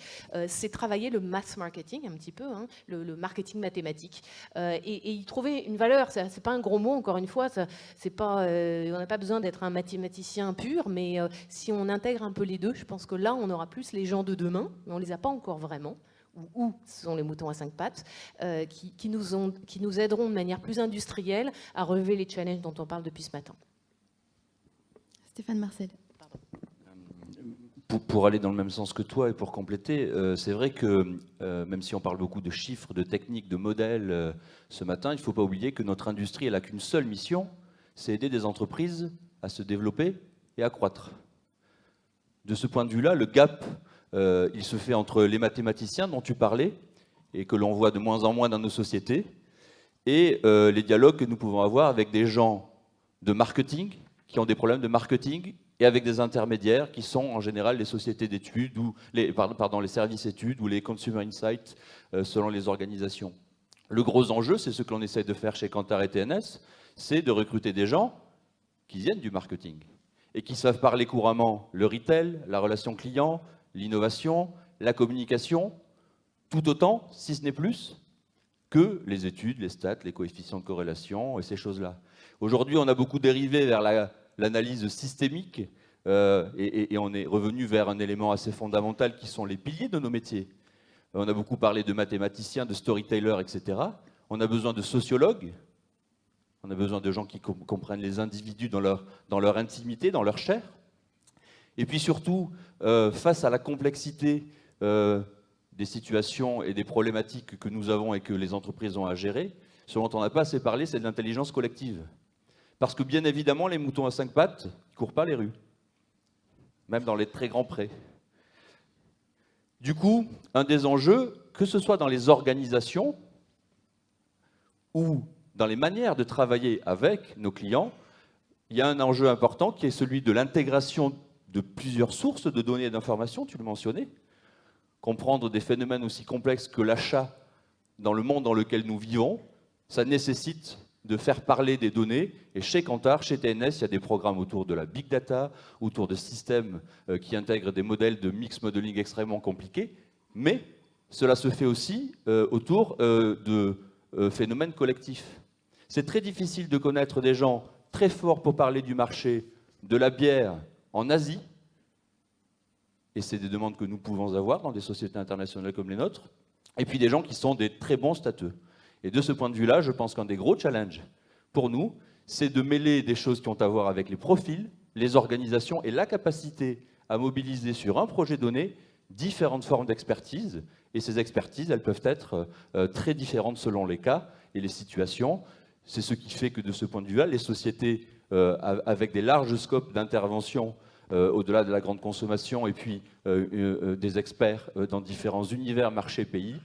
c'est travailler le mass marketing un petit peu, le marketing mathématique, et y trouver une valeur. C'est pas un gros mot, encore une fois, c'est pas, on n'a pas besoin d'être un mathématicien pur, mais si on intègre un peu les deux, je pense que là on aura plus les gens de demain, mais on les a pas encore vraiment, ou ce sont les moutons à 5 pattes, qui nous aideront de manière plus industrielle à relever les challenges dont on parle depuis ce matin. Stéphane Marcel. Pour aller dans le même sens que toi et pour compléter, c'est vrai que même si on parle beaucoup de chiffres, de techniques, de modèles ce matin, il ne faut pas oublier que notre industrie, elle n'a qu'une seule mission, c'est aider des entreprises à se développer et à croître. De ce point de vue-là, le gap, il se fait entre les mathématiciens dont tu parlais et que l'on voit de moins en moins dans nos sociétés et les dialogues que nous pouvons avoir avec des gens de marketing qui ont des problèmes de marketing et avec des intermédiaires qui sont en général les sociétés d'études ou les services études ou les consumer insights selon les organisations. Le gros enjeu, c'est ce que l'on essaie de faire chez Kantar et TNS, c'est de recruter des gens qui viennent du marketing et qui savent parler couramment le retail, la relation client, l'innovation, la communication, tout autant, si ce n'est plus, que les études, les stats, les coefficients de corrélation et ces choses-là. Aujourd'hui, on a beaucoup dérivé vers l'analyse systémique et on est revenu vers un élément assez fondamental qui sont les piliers de nos métiers. On a beaucoup parlé de mathématiciens, de storytellers, etc. On a besoin de sociologues, on a besoin de gens qui comprennent les individus dans leur intimité, dans leur chair. Et puis surtout, face à la complexité des situations et des problématiques que nous avons et que les entreprises ont à gérer, ce dont on n'a pas assez parlé, c'est de l'intelligence collective. Parce que bien évidemment, les moutons à 5 pattes ne courent pas les rues, même dans les très grands prés. Du coup, un des enjeux, que ce soit dans les organisations ou dans les manières de travailler avec nos clients, il y a un enjeu important qui est celui de l'intégration de plusieurs sources de données et d'informations, tu le mentionnais. Comprendre des phénomènes aussi complexes que l'achat dans le monde dans lequel nous vivons, ça nécessite de faire parler des données. Et chez Kantar, chez TNS, il y a des programmes autour de la big data, autour de systèmes qui intègrent des modèles de mix modeling extrêmement compliqués. Mais cela se fait aussi autour de phénomènes collectifs. C'est très difficile de connaître des gens très forts pour parler du marché de la bière en Asie. Et c'est des demandes que nous pouvons avoir dans des sociétés internationales comme les nôtres. Et puis des gens qui sont des très bons stateux. Et de ce point de vue-là, je pense qu'un des gros challenges pour nous, c'est de mêler des choses qui ont à voir avec les profils, les organisations et la capacité à mobiliser sur un projet donné différentes formes d'expertise. Et ces expertises, elles peuvent être très différentes selon les cas et les situations. C'est ce qui fait que de ce point de vue-là, les sociétés avec des larges scopes d'intervention au-delà de la grande consommation et puis des experts dans différents univers, marchés, pays,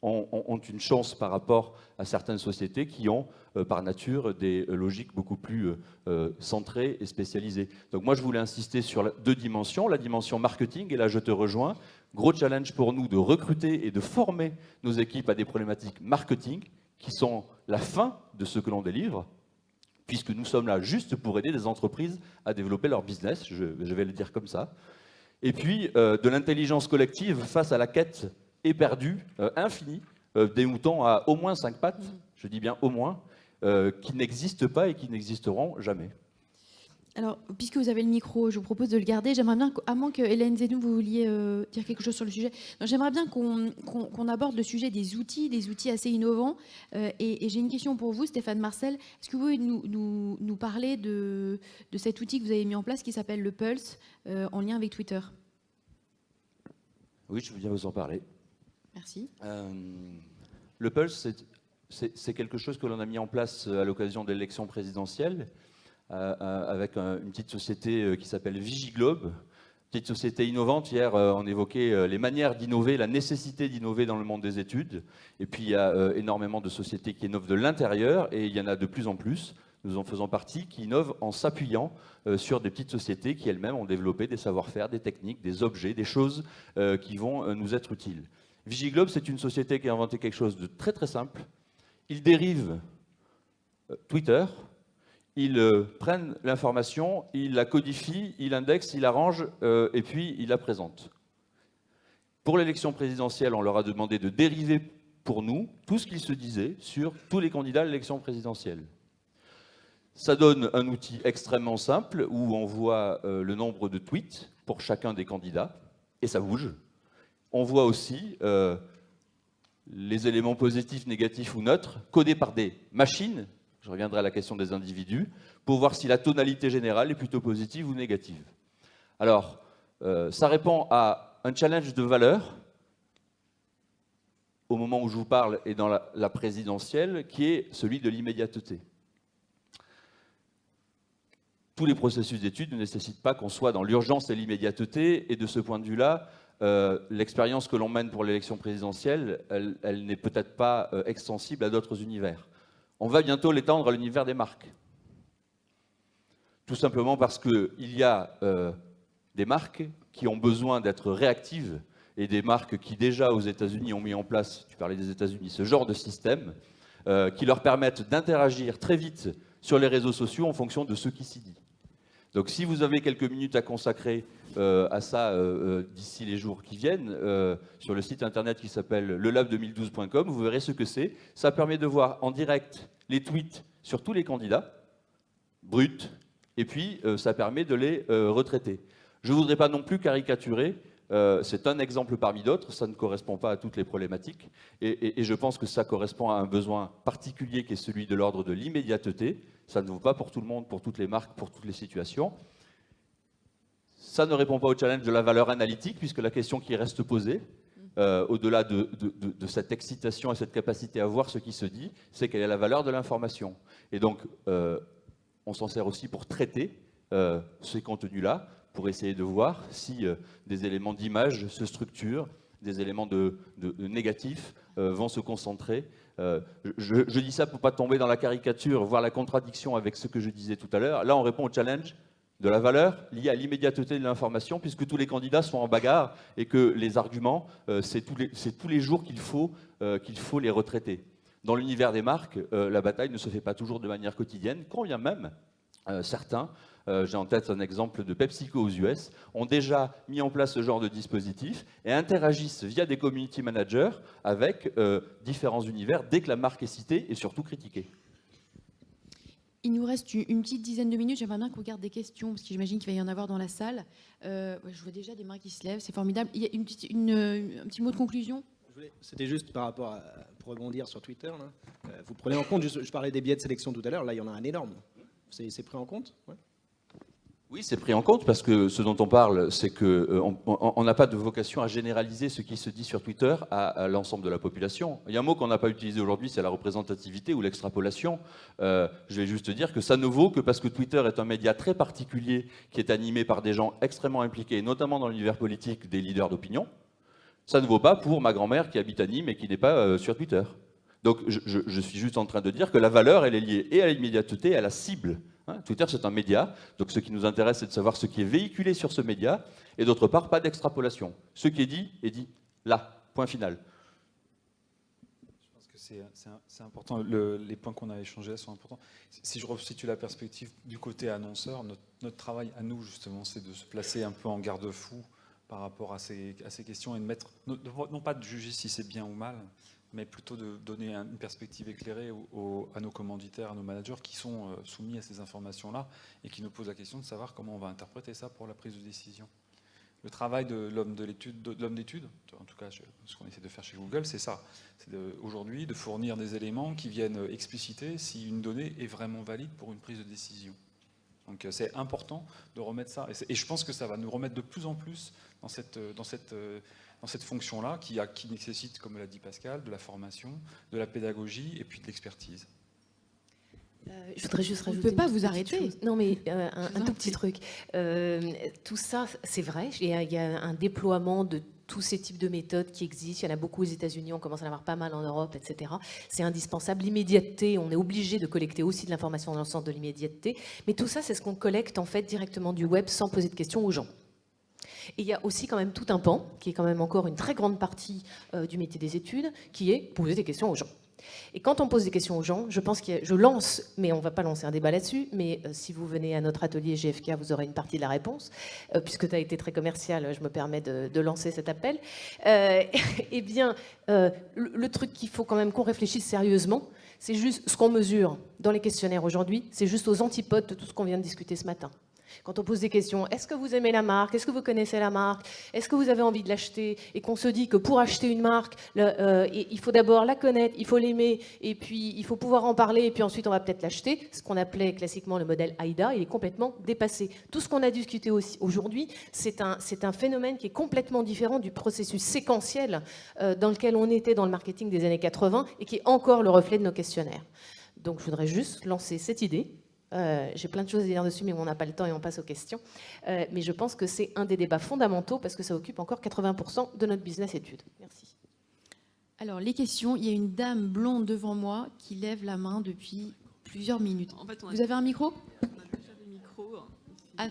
ont une chance par rapport à certaines sociétés qui ont, par nature, des logiques beaucoup plus centrées et spécialisées. Donc moi, je voulais insister sur deux dimensions. La dimension marketing, et là, je te rejoins. Gros challenge pour nous de recruter et de former nos équipes à des problématiques marketing qui sont la fin de ce que l'on délivre, puisque nous sommes là juste pour aider des entreprises à développer leur business, je vais le dire comme ça. Et puis, de l'intelligence collective face à la quête éperdue, infinie, des moutons à au moins 5 pattes, je dis bien au moins, qui n'existent pas et qui n'existeront jamais. Alors, puisque vous avez le micro, je vous propose de le garder. J'aimerais bien, à moins que Hélène Zénou, vous vouliez dire quelque chose sur le sujet. J'aimerais bien qu'on aborde le sujet des outils assez innovants. Et j'ai une question pour vous, Stéphane Marcel. Est-ce que vous pouvez nous parler de cet outil que vous avez mis en place qui s'appelle le Pulse, en lien avec Twitter? Oui, je veux bien vous en parler. Merci. Le Pulse, c'est quelque chose que l'on a mis en place à l'occasion de l'élection présidentielle, avec une petite société qui s'appelle Vigiglobe, petite société innovante. Hier, on évoquait les manières d'innover, la nécessité d'innover dans le monde des études. Et puis, il y a énormément de sociétés qui innovent de l'intérieur, et il y en a de plus en plus, nous en faisons partie, qui innovent en s'appuyant sur des petites sociétés qui elles-mêmes ont développé des savoir-faire, des techniques, des objets, des choses qui vont nous être utiles. Vigiglobe, c'est une société qui a inventé quelque chose de très très simple. Ils dérivent Twitter. Ils prennent l'information, ils la codifient, ils l'indexent, ils l'arrangent et puis ils la présentent. Pour l'élection présidentielle, on leur a demandé de dériver pour nous tout ce qu'ils se disaient sur tous les candidats à l'élection présidentielle. Ça donne un outil extrêmement simple où on voit le nombre de tweets pour chacun des candidats et ça bouge. On voit aussi les éléments positifs, négatifs ou neutres codés par des machines. Je reviendrai à la question des individus, pour voir si la tonalité générale est plutôt positive ou négative. Alors, ça répond à un challenge de valeur, au moment où je vous parle et dans la présidentielle, qui est celui de l'immédiateté. Tous les processus d'études ne nécessitent pas qu'on soit dans l'urgence et l'immédiateté, et de ce point de vue-là, l'expérience que l'on mène pour l'élection présidentielle, elle n'est peut-être pas extensible à d'autres univers. On va bientôt l'étendre à l'univers des marques. Tout simplement parce qu'il y a des marques qui ont besoin d'être réactives et des marques qui déjà aux États-Unis ont mis en place, tu parlais des États-Unis, ce genre de système qui leur permettent d'interagir très vite sur les réseaux sociaux en fonction de ce qui s'y dit. Donc si vous avez quelques minutes à consacrer à ça d'ici les jours qui viennent, sur le site internet qui s'appelle lelab2012.com, vous verrez ce que c'est. Ça permet de voir en direct les tweets sur tous les candidats, bruts, et puis ça permet de les retraiter. Je ne voudrais pas non plus caricaturer, c'est un exemple parmi d'autres, ça ne correspond pas à toutes les problématiques, et je pense que ça correspond à un besoin particulier qui est celui de l'ordre de l'immédiateté. Ça ne vaut pas pour tout le monde, pour toutes les marques, pour toutes les situations. Ça ne répond pas au challenge de la valeur analytique, puisque la question qui reste posée, au-delà de cette excitation et cette capacité à voir ce qui se dit, c'est quelle est la valeur de l'information. Et donc, on s'en sert aussi pour traiter ces contenus-là, pour essayer de voir si des éléments d'image se structurent, des éléments de négatifs vont se concentrer. Je dis ça pour ne pas tomber dans la caricature, voir la contradiction avec ce que je disais tout à l'heure. Là, on répond au challenge de la valeur liée à l'immédiateté de l'information, puisque tous les candidats sont en bagarre et que les arguments, c'est tous les jours qu'il faut les retraiter. Dans l'univers des marques, la bataille ne se fait pas toujours de manière quotidienne, quand bien même certains, j'ai en tête un exemple de PepsiCo aux US, ont déjà mis en place ce genre de dispositif et interagissent via des community managers avec différents univers dès que la marque est citée et surtout critiquée. Il nous reste une petite dizaine de minutes. J'aimerais bien qu'on regarde des questions, parce que j'imagine qu'il va y en avoir dans la salle. Je vois déjà des mains qui se lèvent, c'est formidable. Il y a un petit mot de conclusion? C'était juste par rapport pour rebondir sur Twitter. Là. Vous prenez en compte, je parlais des biais de sélection tout à l'heure, là il y en a un énorme. C'est pris en compte? Ouais. Oui, c'est pris en compte parce que ce dont on parle, c'est qu'on n'a pas de vocation à généraliser ce qui se dit sur Twitter à l'ensemble de la population. Il y a un mot qu'on n'a pas utilisé aujourd'hui, c'est la représentativité ou l'extrapolation. Je vais juste dire que ça ne vaut que parce que Twitter est un média très particulier qui est animé par des gens extrêmement impliqués, notamment dans l'univers politique, des leaders d'opinion. Ça ne vaut pas pour ma grand-mère qui habite à Nîmes et qui n'est pas sur Twitter. Donc je suis juste en train de dire que la valeur, elle est liée et à l'immédiateté et à la cible. Twitter, c'est un média, donc ce qui nous intéresse, c'est de savoir ce qui est véhiculé sur ce média, et d'autre part, pas d'extrapolation. Ce qui est dit là, point final. Je pense que c'est important, les points qu'on a échangés sont importants. Si je resitue la perspective du côté annonceur, notre travail à nous, justement, c'est de se placer un peu en garde-fou par rapport à ces questions, et de mettre, non pas de juger si c'est bien ou mal, mais plutôt de donner une perspective éclairée à nos commanditaires, à nos managers qui sont soumis à ces informations-là et qui nous posent la question de savoir comment on va interpréter ça pour la prise de décision. Le travail de l'homme d'étude, en tout cas ce qu'on essaie de faire chez Google, c'est ça. C'est aujourd'hui de fournir des éléments qui viennent expliciter si une donnée est vraiment valide pour une prise de décision. Donc c'est important de remettre ça. Et je pense que ça va nous remettre de plus en plus dans cette fonction-là qui nécessite, comme l'a dit Pascal, de la formation, de la pédagogie et puis de l'expertise. Je voudrais juste rajouter. On ne peut pas vous arrêter. Non, mais un tout petit truc. Tout ça, c'est vrai. Il y a un déploiement de tous ces types de méthodes qui existent. Il y en a beaucoup aux États-Unis, on commence à en avoir pas mal en Europe, etc. C'est indispensable. L'immédiateté, on est obligé de collecter aussi de l'information dans le sens de l'immédiateté. Mais tout ça, c'est ce qu'on collecte en fait directement du web sans poser de questions aux gens. Et il y a aussi quand même tout un pan, qui est quand même encore une très grande partie du métier des études, qui est poser des questions aux gens. Et quand on pose des questions aux gens, je pense que je lance, mais on ne va pas lancer un débat là-dessus, mais si vous venez à notre atelier GFK, vous aurez une partie de la réponse. Puisque tu as été très commercial, je me permets de lancer cet appel. Eh bien, le truc qu'il faut quand même qu'on réfléchisse sérieusement, c'est juste ce qu'on mesure dans les questionnaires aujourd'hui, c'est juste aux antipodes de tout ce qu'on vient de discuter ce matin. Quand on pose des questions, est-ce que vous aimez la marque? Est-ce que vous connaissez la marque? Est-ce que vous avez envie de l'acheter? Et qu'on se dit que pour acheter une marque, il faut d'abord la connaître, il faut l'aimer, et puis il faut pouvoir en parler, et puis ensuite on va peut-être l'acheter. Ce qu'on appelait classiquement le modèle AIDA, il est complètement dépassé. Tout ce qu'on a discuté aujourd'hui, c'est un phénomène qui est complètement différent du processus séquentiel dans lequel on était dans le marketing des années 80 et qui est encore le reflet de nos questionnaires. Donc je voudrais juste lancer cette idée. J'ai plein de choses à dire dessus, mais on n'a pas le temps et on passe aux questions. Mais je pense que c'est un des débats fondamentaux parce que ça occupe encore 80% de notre business études. Merci. Alors, les questions. Il y a une dame blonde devant moi qui lève la main depuis plusieurs minutes. En fait, vous avez un micro? On a déjà des micros. Ah.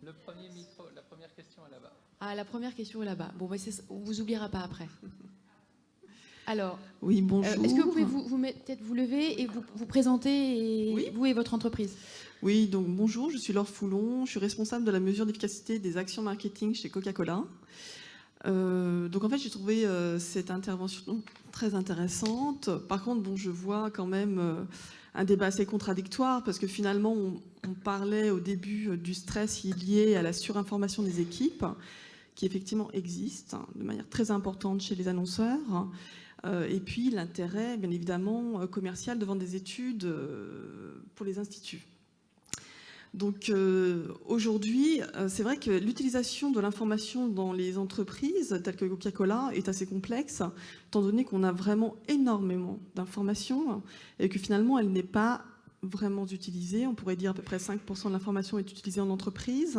Le premier micro, la première question est là-bas. Ah, la première question est là-bas. Bon, bah, on ne vous oubliera pas après. Alors, oui, bonjour. Est-ce que vous pouvez peut-être vous lever et vous présenter, oui. vous et votre entreprise? Oui, donc bonjour, je suis Laure Foulon, je suis responsable de la mesure d'efficacité des actions marketing chez Coca-Cola. Donc en fait, j'ai trouvé cette intervention très intéressante. Par contre, bon, je vois quand même un débat assez contradictoire parce que finalement, on parlait au début du stress lié à la surinformation des équipes qui effectivement existe de manière très importante chez les annonceurs. Et puis l'intérêt, bien évidemment, commercial de vendre des études pour les instituts. Donc aujourd'hui, c'est vrai que l'utilisation de l'information dans les entreprises telles que Coca-Cola est assez complexe, étant donné qu'on a vraiment énormément d'informations et que finalement elle n'est pas vraiment utilisée. On pourrait dire à peu près 5% de l'information est utilisée en entreprise.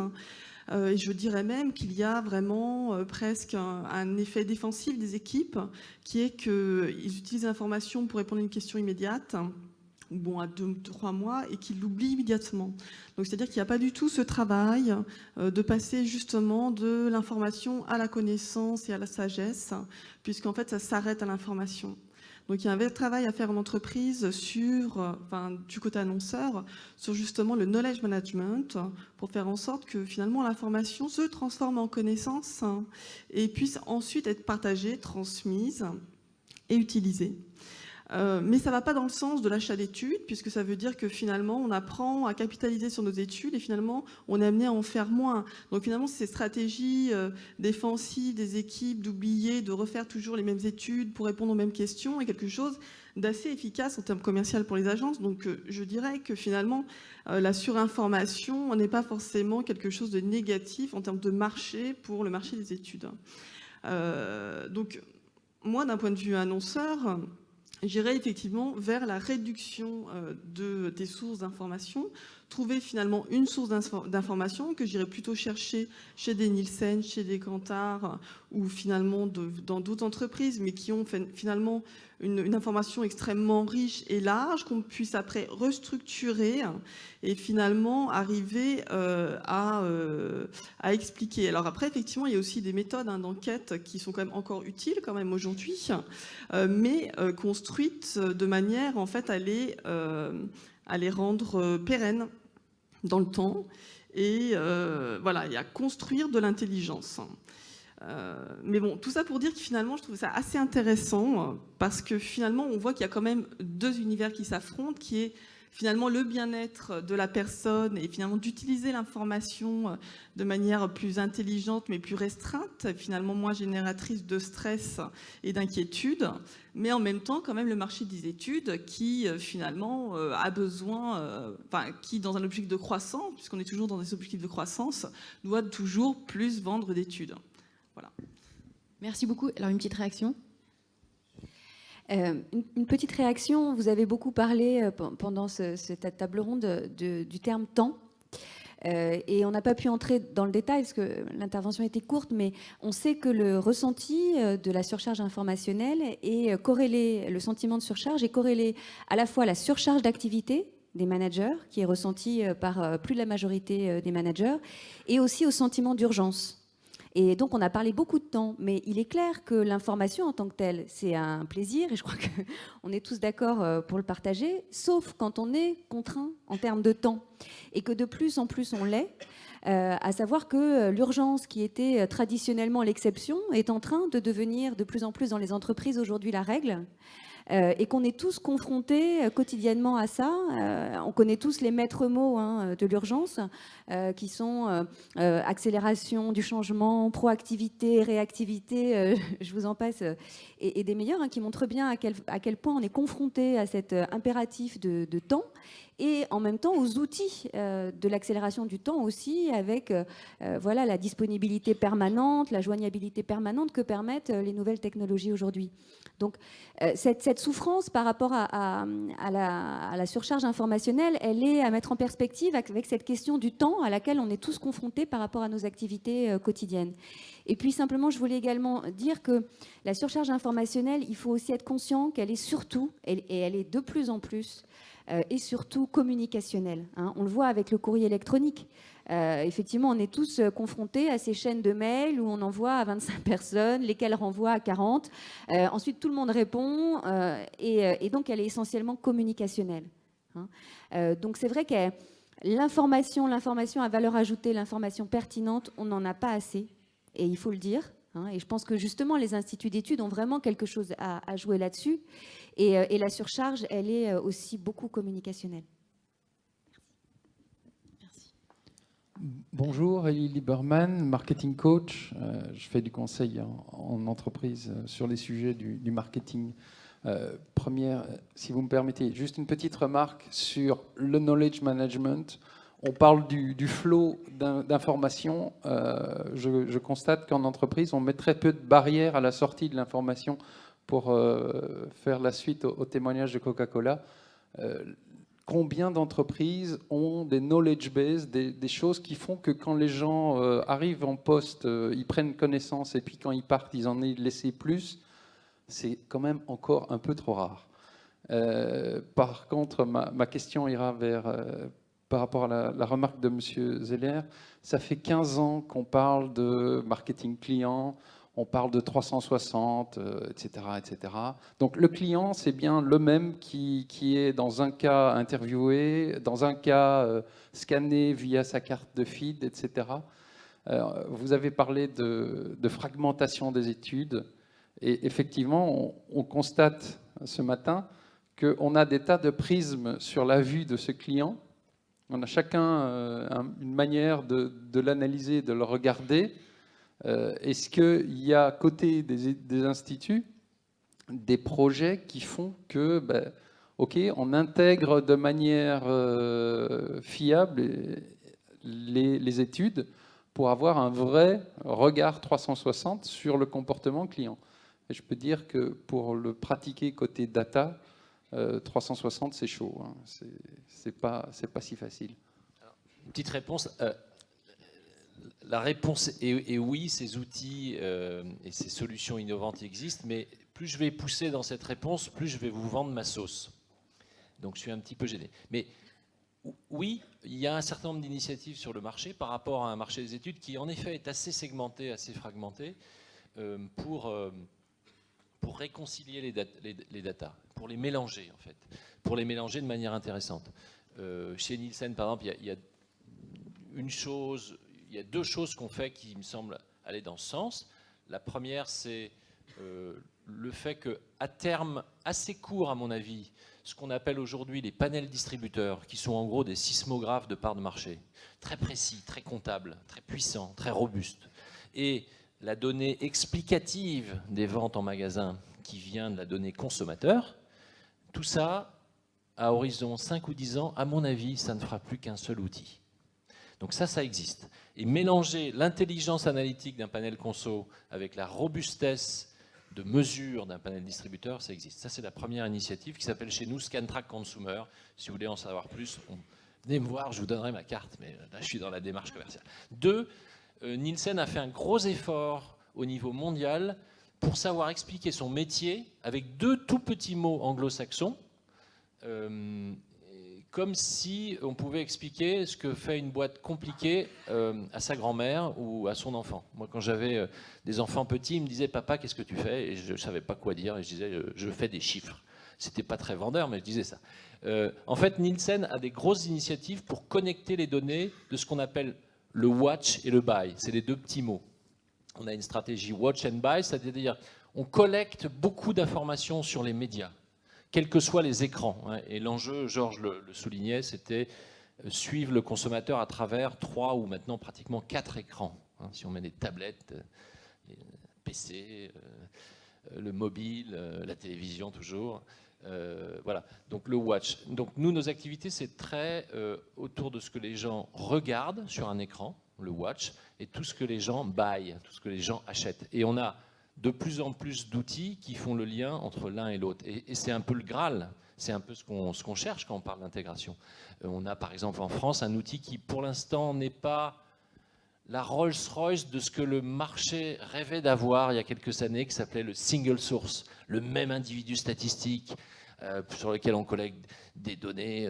Et je dirais même qu'il y a vraiment presque un effet défensif des équipes qui est qu'ils utilisent l'information pour répondre à une question immédiate, bon, à 2-3 mois, et qu'ils l'oublient immédiatement. Donc c'est-à-dire qu'il n'y a pas du tout ce travail de passer justement de l'information à la connaissance et à la sagesse, puisqu'en fait ça s'arrête à l'information. Donc il y a un vrai travail à faire en entreprise du côté annonceur, sur justement le knowledge management, pour faire en sorte que finalement l'information se transforme en connaissance et puisse ensuite être partagée, transmise et utilisée. Mais ça ne va pas dans le sens de l'achat d'études, puisque ça veut dire que finalement, on apprend à capitaliser sur nos études et finalement, on est amené à en faire moins. Donc finalement, ces stratégies défensives des équipes, d'oublier, de refaire toujours les mêmes études pour répondre aux mêmes questions, est quelque chose d'assez efficace en termes commerciaux pour les agences. Donc je dirais que finalement, la surinformation n'est pas forcément quelque chose de négatif en termes de marché pour le marché des études. Donc moi, d'un point de vue annonceur, j'irais effectivement vers la réduction des sources d'information, trouver finalement une source d'information que j'irais plutôt chercher chez des Nielsen, chez des Kantar ou finalement dans d'autres entreprises, mais qui ont finalement une information extrêmement riche et large qu'on puisse après restructurer et finalement arriver à expliquer. Alors après, effectivement, il y a aussi des méthodes d'enquête qui sont quand même encore utiles quand même aujourd'hui, mais construites de manière en fait à les rendre pérennes dans le temps et voilà, et à construire de l'intelligence. Mais bon, tout ça pour dire que finalement, je trouve ça assez intéressant parce que finalement, on voit qu'il y a quand même deux univers qui s'affrontent, qui est finalement le bien-être de la personne et finalement d'utiliser l'information de manière plus intelligente mais plus restreinte, finalement moins génératrice de stress et d'inquiétude, mais en même temps quand même le marché des études qui finalement a besoin, qui dans un objectif de croissance, puisqu'on est toujours dans des objectifs de croissance, doit toujours plus vendre d'études. Voilà. Merci beaucoup. Alors une petite réaction ? Une petite réaction, vous avez beaucoup parlé pendant cette table ronde du terme temps. Et on n'a pas pu entrer dans le détail parce que l'intervention était courte, mais on sait que le ressenti de la surcharge informationnelle est corrélé, le sentiment de surcharge est corrélé à la fois à la surcharge d'activité des managers, qui est ressentie par plus de la majorité des managers, et aussi au sentiment d'urgence. Et donc, on a parlé beaucoup de temps, mais il est clair que l'information en tant que telle, c'est un plaisir, et je crois qu'on est tous d'accord pour le partager, sauf quand on est contraint en termes de temps, et que de plus en plus on l'est, à savoir que l'urgence, qui était traditionnellement l'exception, est en train de devenir de plus en plus dans les entreprises aujourd'hui la règle. Et qu'on est tous confrontés quotidiennement à ça. On connaît tous les maîtres mots de l'urgence, qui sont accélération du changement, proactivité, réactivité, je vous en passe, et des meilleurs, qui montrent bien à quel point on est confronté à cet impératif de temps, et en même temps aux outils de l'accélération du temps aussi, avec voilà, la disponibilité permanente, la joignabilité permanente que permettent les nouvelles technologies aujourd'hui. Donc cette souffrance par rapport à la surcharge informationnelle, elle est à mettre en perspective avec cette question du temps à laquelle on est tous confrontés par rapport à nos activités quotidiennes. Et puis simplement, je voulais également dire que la surcharge informationnelle, il faut aussi être conscient qu'elle est surtout, et elle est de plus en plus, et surtout communicationnelle. On le voit avec le courrier électronique. Effectivement, on est tous confrontés à ces chaînes de mails où on envoie à 25 personnes, lesquelles renvoient à 40. Ensuite, tout le monde répond, et donc elle est essentiellement communicationnelle. Donc c'est vrai que l'information à valeur ajoutée, l'information pertinente, on n'en a pas assez, et il faut le dire. Et je pense que justement, les instituts d'études ont vraiment quelque chose à jouer là-dessus. Et la surcharge, elle est aussi beaucoup communicationnelle. Merci. Bonjour, Elie Lieberman, marketing coach. Je fais du conseil en entreprise sur les sujets du marketing. Première, si vous me permettez, juste une petite remarque sur le knowledge management. on parle du flot d'informations. Je constate qu'en entreprise, on met très peu de barrières à la sortie de l'information pour faire la suite au témoignage de Coca-Cola. Combien d'entreprises ont des knowledge bases, des choses qui font que quand les gens arrivent en poste, ils prennent connaissance et puis quand ils partent, ils en aient laissé plus. C'est quand même encore un peu trop rare. Par contre, ma question ira vers... par rapport à la remarque de M. Zeller, ça fait 15 ans qu'on parle de marketing client, on parle de 360, etc., etc. Donc le client, c'est bien le même qui est dans un cas interviewé, dans un cas scanné via sa carte de feed, etc. Vous avez parlé de fragmentation des études, et effectivement, on constate ce matin qu'on a des tas de prismes sur la vue de ce client. On a chacun une manière de l'analyser, de le regarder. Est-ce qu'il y a à côté des instituts des projets qui font que, OK, on intègre de manière fiable les études pour avoir un vrai regard 360 sur le comportement client. Et je peux dire que pour le pratiquer côté data, 360, c'est chaud. Hein. C'est pas si facile. Alors, une petite réponse. La réponse est oui, ces outils et ces solutions innovantes existent, mais plus je vais pousser dans cette réponse, plus je vais vous vendre ma sauce. Donc je suis un petit peu gêné. Mais oui, il y a un certain nombre d'initiatives sur le marché par rapport à un marché des études qui en effet est assez segmenté, assez fragmenté pour réconcilier les datas, pour les mélanger en fait, pour les mélanger de manière intéressante. Chez Nielsen par exemple, il y a deux choses qu'on fait qui me semblent aller dans ce sens. La première, c'est le fait qu'à terme assez court, à mon avis, ce qu'on appelle aujourd'hui les panels distributeurs, qui sont en gros des sismographes de parts de marché, très précis, très comptables, très puissants, très robustes, et la donnée explicative des ventes en magasin qui vient de la donnée consommateur, tout ça, à horizon 5 ou 10 ans, à mon avis, ça ne fera plus qu'un seul outil. Donc ça existe. Et mélanger l'intelligence analytique d'un panel conso avec la robustesse de mesure d'un panel distributeur, ça existe. Ça, c'est la première initiative qui s'appelle chez nous Scantrack Consumer. Si vous voulez en savoir plus, venez me voir, je vous donnerai ma carte, mais là, je suis dans la démarche commerciale. 2, Nielsen a fait un gros effort au niveau mondial pour savoir expliquer son métier avec 2 tout petits mots anglo-saxons, comme si on pouvait expliquer ce que fait une boîte compliquée à sa grand-mère ou à son enfant. Moi, quand j'avais des enfants petits, ils me disaient « Papa, qu'est-ce que tu fais ?» Et je ne savais pas quoi dire, et je disais « Je fais des chiffres ». C'était pas très vendeur, mais je disais ça. En fait, Nielsen a des grosses initiatives pour connecter les données de ce qu'on appelle le watch et le buy. C'est les 2 petits mots. On a une stratégie watch and buy, c'est-à-dire on collecte beaucoup d'informations sur les médias, quels que soient les écrans. Et l'enjeu, Georges le soulignait, c'était suivre le consommateur à travers 3 ou maintenant pratiquement 4 écrans. Si on met des tablettes, les PC, le mobile, la télévision toujours. Voilà, donc le watch. Donc nous, nos activités, c'est très autour de ce que les gens regardent sur un écran, le watch, et tout ce que les gens buy, tout ce que les gens achètent. Et on a de plus en plus d'outils qui font le lien entre l'un et l'autre. Et c'est un peu le Graal, c'est un peu ce qu'on cherche quand on parle d'intégration. On a par exemple en France un outil qui pour l'instant n'est pas la Rolls-Royce de ce que le marché rêvait d'avoir il y a quelques années, qui s'appelait le single source, le même individu statistique sur lequel on collecte des données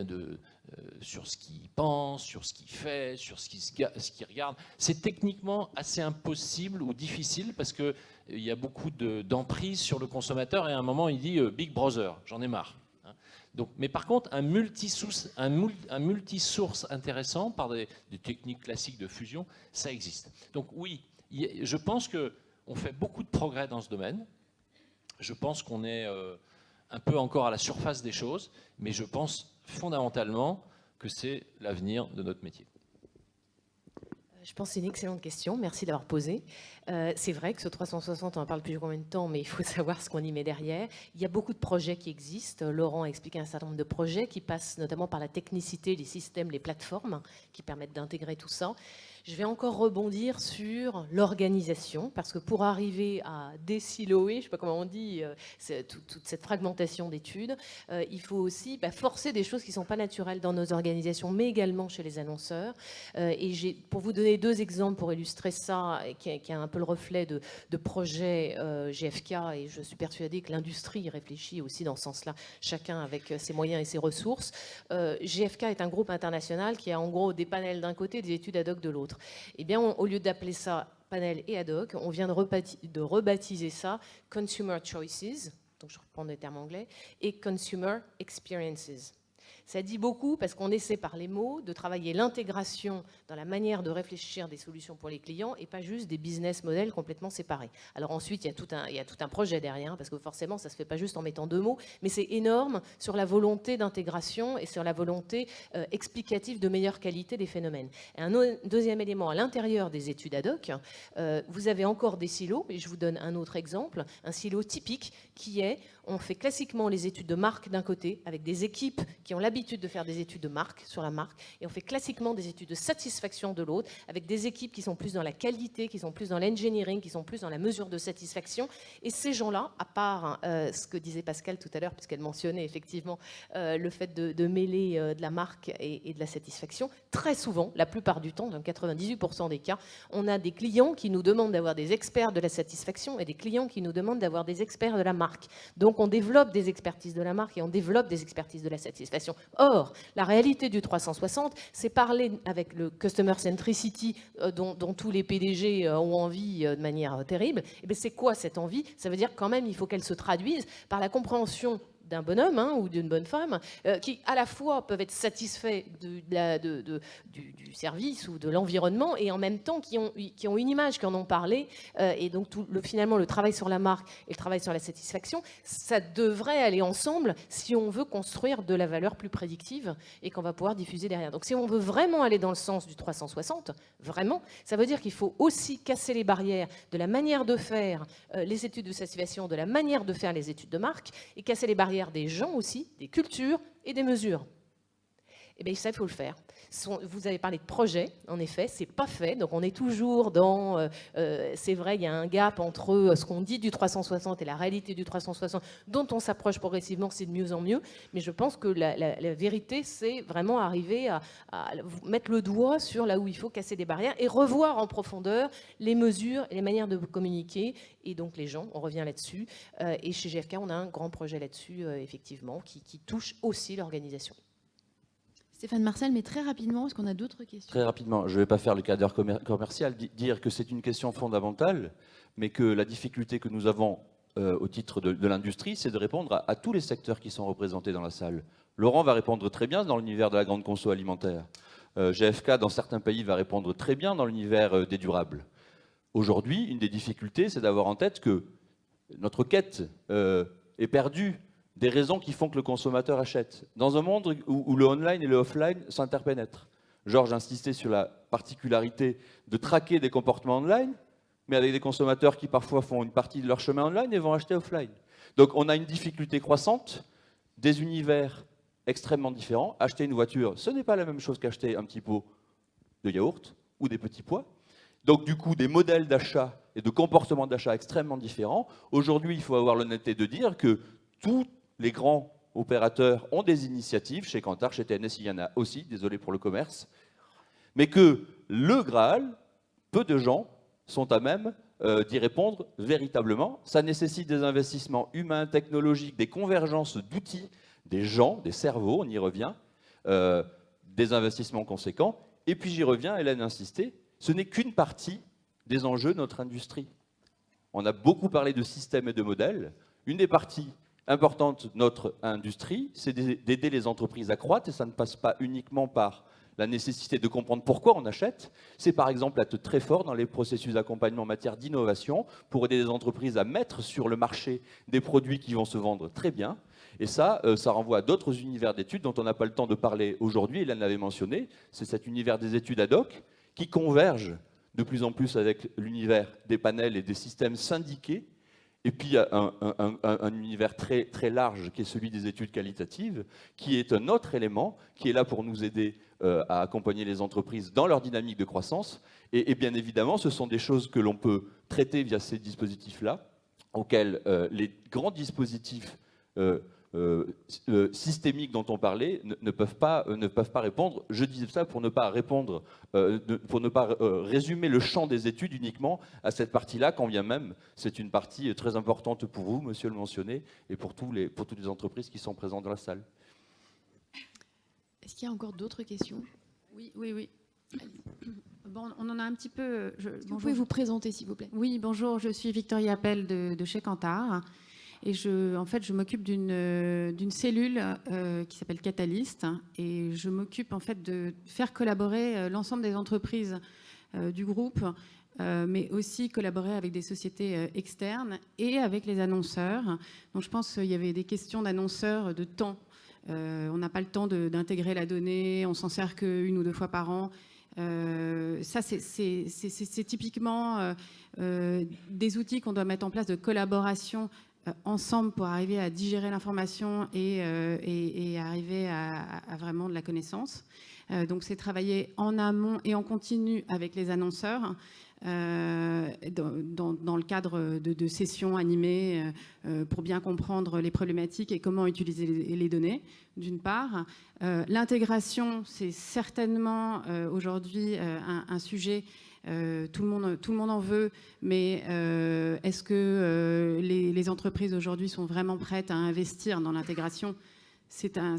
sur ce qu'il pense, sur ce qu'il fait, sur ce qu'il regarde. C'est techniquement assez impossible ou difficile parce qu'il y a beaucoup d'emprise sur le consommateur et à un moment il dit Big Brother, j'en ai marre. Donc, mais par contre, un multisource intéressant par des techniques classiques de fusion, ça existe. Donc oui, je pense qu'on fait beaucoup de progrès dans ce domaine. Je pense qu'on est un peu encore à la surface des choses, mais je pense fondamentalement que c'est l'avenir de notre métier. Je pense que c'est une excellente question, merci d'avoir posé. C'est vrai que ce 360, on en parle depuis combien de temps, mais il faut savoir ce qu'on y met derrière. Il y a beaucoup de projets qui existent. Laurent a expliqué un certain nombre de projets qui passent notamment par la technicité, les systèmes, les plateformes qui permettent d'intégrer tout ça. Je vais encore rebondir sur l'organisation, parce que pour arriver à désiloer, je ne sais pas comment on dit, toute cette fragmentation d'études, il faut aussi forcer des choses qui ne sont pas naturelles dans nos organisations, mais également chez les annonceurs. Et pour vous donner 2 exemples pour illustrer ça, qui est un peu le reflet de projets GFK, et je suis persuadée que l'industrie réfléchit aussi dans ce sens-là, chacun avec ses moyens et ses ressources. GFK est un groupe international qui a en gros des panels d'un côté et des études ad hoc de l'autre. Eh bien, au lieu d'appeler ça panel et ad hoc, on vient de rebaptiser ça Consumer Choices, donc je reprends des termes anglais, et Consumer Experiences. Ça dit beaucoup parce qu'on essaie par les mots de travailler l'intégration dans la manière de réfléchir des solutions pour les clients et pas juste des business models complètement séparés. Alors ensuite, il y a tout un projet derrière, parce que forcément, ça ne se fait pas juste en mettant 2 mots, mais c'est énorme sur la volonté d'intégration et sur la volonté explicative de meilleure qualité des phénomènes. Et un deuxième élément, à l'intérieur des études ad hoc, vous avez encore des silos, et je vous donne un autre exemple, un silo typique qui est, on fait classiquement les études de marque d'un côté, avec des équipes qui ont l'habitude de faire des études de marque, sur la marque, et on fait classiquement des études de satisfaction de l'autre, avec des équipes qui sont plus dans la qualité, qui sont plus dans l'engineering, qui sont plus dans la mesure de satisfaction. Et ces gens-là, à part ce que disait Pascal tout à l'heure, puisqu'elle mentionnait effectivement le fait de mêler de la marque et de la satisfaction, très souvent, la plupart du temps, dans 98% des cas, on a des clients qui nous demandent d'avoir des experts de la satisfaction et des clients qui nous demandent d'avoir des experts de la marque. Donc on développe des expertises de la marque et on développe des expertises de la satisfaction. Or, la réalité du 360, c'est parler avec le customer centricity dont tous les PDG ont envie de manière terrible. Et bien, c'est quoi cette envie? Ça veut dire quand même il faut qu'elle se traduise par la compréhension d'un bonhomme ou d'une bonne femme qui à la fois peuvent être satisfaits du service ou de l'environnement et en même temps qui ont une image, qui en ont parlé, et donc finalement le travail sur la marque et le travail sur la satisfaction, ça devrait aller ensemble si on veut construire de la valeur plus prédictive et qu'on va pouvoir diffuser derrière. Donc si on veut vraiment aller dans le sens du 360, vraiment, ça veut dire qu'il faut aussi casser les barrières de la manière de faire les études de satisfaction, de la manière de faire les études de marque, et casser les barrières des gens aussi, des cultures et des mesures. Eh bien, ça, il faut le faire. Vous avez parlé de projet, en effet, c'est pas fait. Donc, on est toujours dans... c'est vrai, il y a un gap entre ce qu'on dit du 360 et la réalité du 360, dont on s'approche progressivement, c'est de mieux en mieux. Mais je pense que la vérité, c'est vraiment arriver à mettre le doigt sur là où il faut casser des barrières et revoir en profondeur les mesures et les manières de communiquer. Et donc, les gens, on revient là-dessus. Et chez GFK, on a un grand projet là-dessus, effectivement, qui touche aussi l'organisation. Stéphane Marcel, mais très rapidement, est-ce qu'on a d'autres questions? Très rapidement, je ne vais pas faire le cadre commercial, dire que c'est une question fondamentale, mais que la difficulté que nous avons au titre de l'industrie, c'est de répondre à tous les secteurs qui sont représentés dans la salle. Laurent va répondre très bien dans l'univers de la grande conso alimentaire. GFK, dans certains pays, va répondre très bien dans l'univers des durables. Aujourd'hui, une des difficultés, c'est d'avoir en tête que notre quête est perdue des raisons qui font que le consommateur achète. Dans un monde où le online et le offline s'interpénètrent. Georges insistait sur la particularité de traquer des comportements online, mais avec des consommateurs qui parfois font une partie de leur chemin online et vont acheter offline. Donc on a une difficulté croissante, des univers extrêmement différents. Acheter une voiture, ce n'est pas la même chose qu'acheter un petit pot de yaourt ou des petits pois. Donc du coup, des modèles d'achat et de comportements d'achat extrêmement différents. Aujourd'hui, il faut avoir l'honnêteté de dire que tous les grands opérateurs ont des initiatives, chez Kantar, chez TNS, il y en a aussi, désolé pour le commerce, mais que le Graal, peu de gens sont à même d'y répondre véritablement. Ça nécessite des investissements humains, technologiques, des convergences d'outils, des gens, des cerveaux, on y revient, des investissements conséquents. Et puis j'y reviens, Hélène insistait, ce n'est qu'une partie des enjeux de notre industrie. On a beaucoup parlé de systèmes et de modèles. Une des parties importante de notre industrie, c'est d'aider les entreprises à croître, et ça ne passe pas uniquement par la nécessité de comprendre pourquoi on achète, c'est par exemple être très fort dans les processus d'accompagnement en matière d'innovation pour aider les entreprises à mettre sur le marché des produits qui vont se vendre très bien. Et ça renvoie à d'autres univers d'études dont on n'a pas le temps de parler aujourd'hui, Hélène l'avait mentionné, c'est cet univers des études ad hoc qui convergent de plus en plus avec l'univers des panels et des systèmes syndiqués. Et puis il y a un univers très, très large qui est celui des études qualitatives, qui est un autre élément qui est là pour nous aider à accompagner les entreprises dans leur dynamique de croissance. Et bien évidemment, ce sont des choses que l'on peut traiter via ces dispositifs-là, auxquels les grands dispositifs systémiques dont on parlait ne peuvent pas répondre. Je disais ça pour ne pas répondre, pour ne pas résumer le champ des études uniquement à cette partie-là, quand bien même c'est une partie très importante pour vous, monsieur le mentionné, et pour toutes les entreprises qui sont présentes dans la salle. Est-ce qu'il y a encore d'autres questions? Oui. Bon, on en a un petit peu... Vous pouvez vous présenter, s'il vous plaît? Oui, bonjour, je suis Victoria Appel de chez Kantar. Et en fait, je m'occupe d'une cellule qui s'appelle Catalyst. Et je m'occupe en fait de faire collaborer l'ensemble des entreprises du groupe, mais aussi collaborer avec des sociétés externes et avec les annonceurs. Donc je pense qu'il y avait des questions d'annonceurs de temps. On n'a pas le temps d'intégrer la donnée, on s'en sert qu'une ou deux fois par an. Ça, c'est typiquement des outils qu'on doit mettre en place de collaboration ensemble pour arriver à digérer l'information et arriver à vraiment de la connaissance. Donc c'est travailler en amont et en continu avec les annonceurs dans le cadre de sessions animées pour bien comprendre les problématiques et comment utiliser les données, d'une part. L'intégration, c'est certainement aujourd'hui un sujet. Tout le monde en veut, mais est-ce que les entreprises aujourd'hui sont vraiment prêtes à investir dans l'intégration? C'est un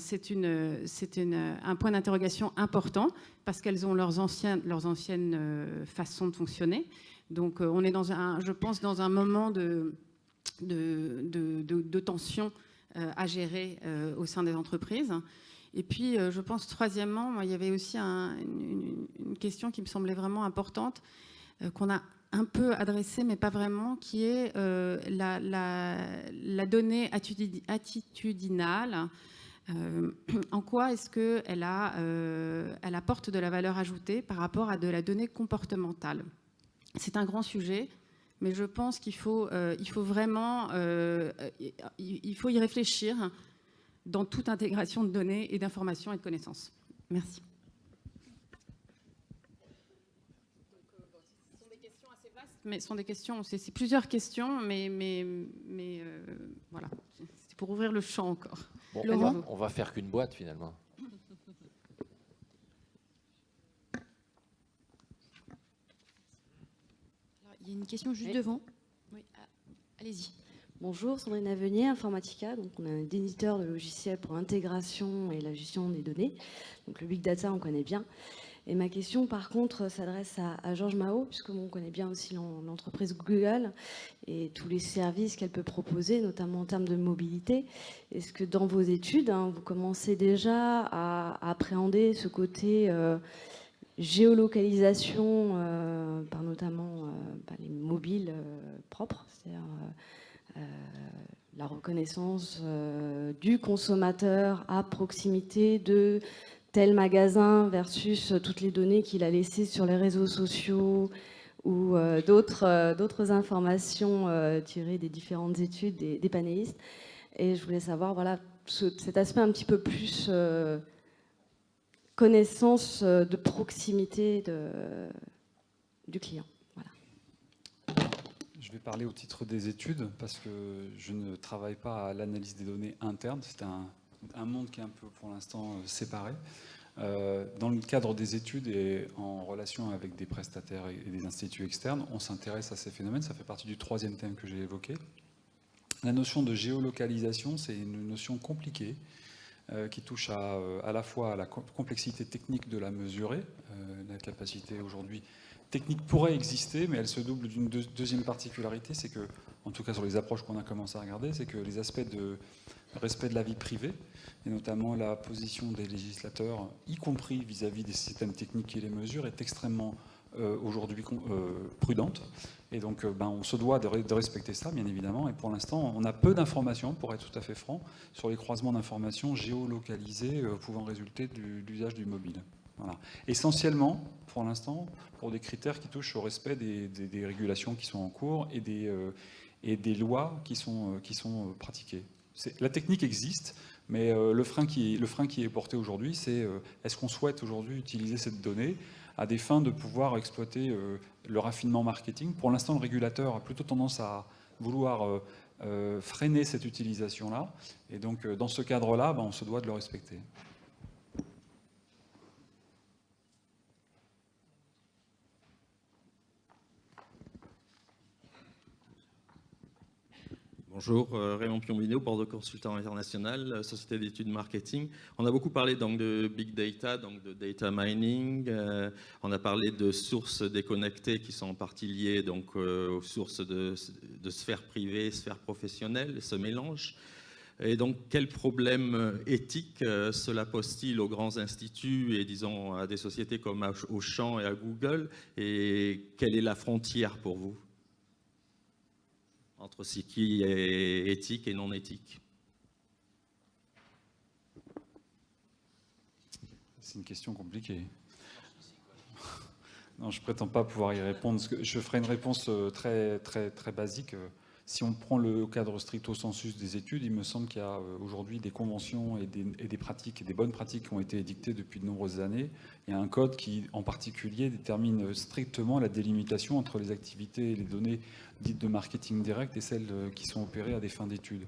point d'interrogation important parce qu'elles ont leurs anciennes façons de fonctionner. Donc on est je pense dans un moment de tension à gérer au sein des entreprises. Et puis, je pense, troisièmement, il y avait aussi une question qui me semblait vraiment importante, qu'on a un peu adressée, mais pas vraiment, qui est la donnée attitudinale. En quoi est-ce qu'elle apporte de la valeur ajoutée par rapport à de la donnée comportementale? C'est un grand sujet, mais je pense qu'il faut vraiment il faut y réfléchir dans toute intégration de données et d'informations et de connaissances. Merci. Ce sont des questions assez vastes, mais ce sont des questions, c'est plusieurs questions, mais voilà, c'est pour ouvrir le champ encore. Bon, on va faire qu'une boîte finalement. Alors, il y a une question juste devant. Oui, allez-y. Bonjour, Sandrine Avenier, Informatica. Donc, on est un éditeur de logiciels pour l'intégration et la gestion des données. Donc, le big data, on connaît bien. Et ma question, par contre, s'adresse à Georges Mao, puisque on connaît bien aussi l'entreprise Google et tous les services qu'elle peut proposer, notamment en termes de mobilité. Est-ce que dans vos études, vous commencez déjà à appréhender ce côté géolocalisation par notamment les mobiles propres, c'est-à-dire la reconnaissance du consommateur à proximité de tel magasin versus toutes les données qu'il a laissées sur les réseaux sociaux ou d'autres informations tirées des différentes études des panélistes. Et je voulais savoir, voilà, cet aspect un petit peu plus connaissance de proximité du client. Je vais parler au titre des études parce que je ne travaille pas à l'analyse des données internes. C'est un monde qui est un peu pour l'instant séparé. Dans le cadre des études et en relation avec des prestataires et des instituts externes, on s'intéresse à ces phénomènes. Ça fait partie du troisième thème que j'ai évoqué. La notion de géolocalisation, c'est une notion compliquée qui touche à la fois à la complexité technique de la mesurer. La capacité aujourd'hui technique pourrait exister, mais elle se double d'une deuxième particularité, c'est que, en tout cas sur les approches qu'on a commencé à regarder, c'est que les aspects de respect de la vie privée, et notamment la position des législateurs, y compris vis-à-vis des systèmes techniques qui les mesurent, est extrêmement aujourd'hui prudente. Et donc on se doit de respecter ça, bien évidemment. Et pour l'instant, on a peu d'informations, pour être tout à fait franc, sur les croisements d'informations géolocalisées pouvant résulter de l'usage du mobile. Voilà. Essentiellement, pour l'instant, pour des critères qui touchent au respect des régulations qui sont en cours et des lois qui sont pratiquées. La technique existe, mais le frein qui est porté aujourd'hui, c'est est-ce qu'on souhaite aujourd'hui utiliser cette donnée à des fins de pouvoir exploiter le raffinement marketing. Pour l'instant, le régulateur a plutôt tendance à vouloir freiner cette utilisation-là. Et donc, dans ce cadre-là, on se doit de le respecter. Bonjour, Raymond Piombino, Bordeaux Consultant International, Société d'études marketing. On a beaucoup parlé donc de big data, donc de data mining. On a parlé de sources déconnectées qui sont en partie liées donc aux sources de sphère privée, sphère professionnelle, ce mélange. Et donc, quel problème éthique cela pose-t-il aux grands instituts et, disons, à des sociétés comme Auchan et à Google? Et quelle est la frontière pour vous entre ce qui est éthique et non éthique? C'est une question compliquée. Non, je ne prétends pas pouvoir y répondre. Je ferai une réponse très, très, très basique. Si on prend le cadre stricto sensus des études, il me semble qu'il y a aujourd'hui des conventions et des pratiques, et des bonnes pratiques qui ont été édictées depuis de nombreuses années. Il y a un code qui, en particulier, détermine strictement la délimitation entre les activités et les données dites de marketing direct et celles qui sont opérées à des fins d'études.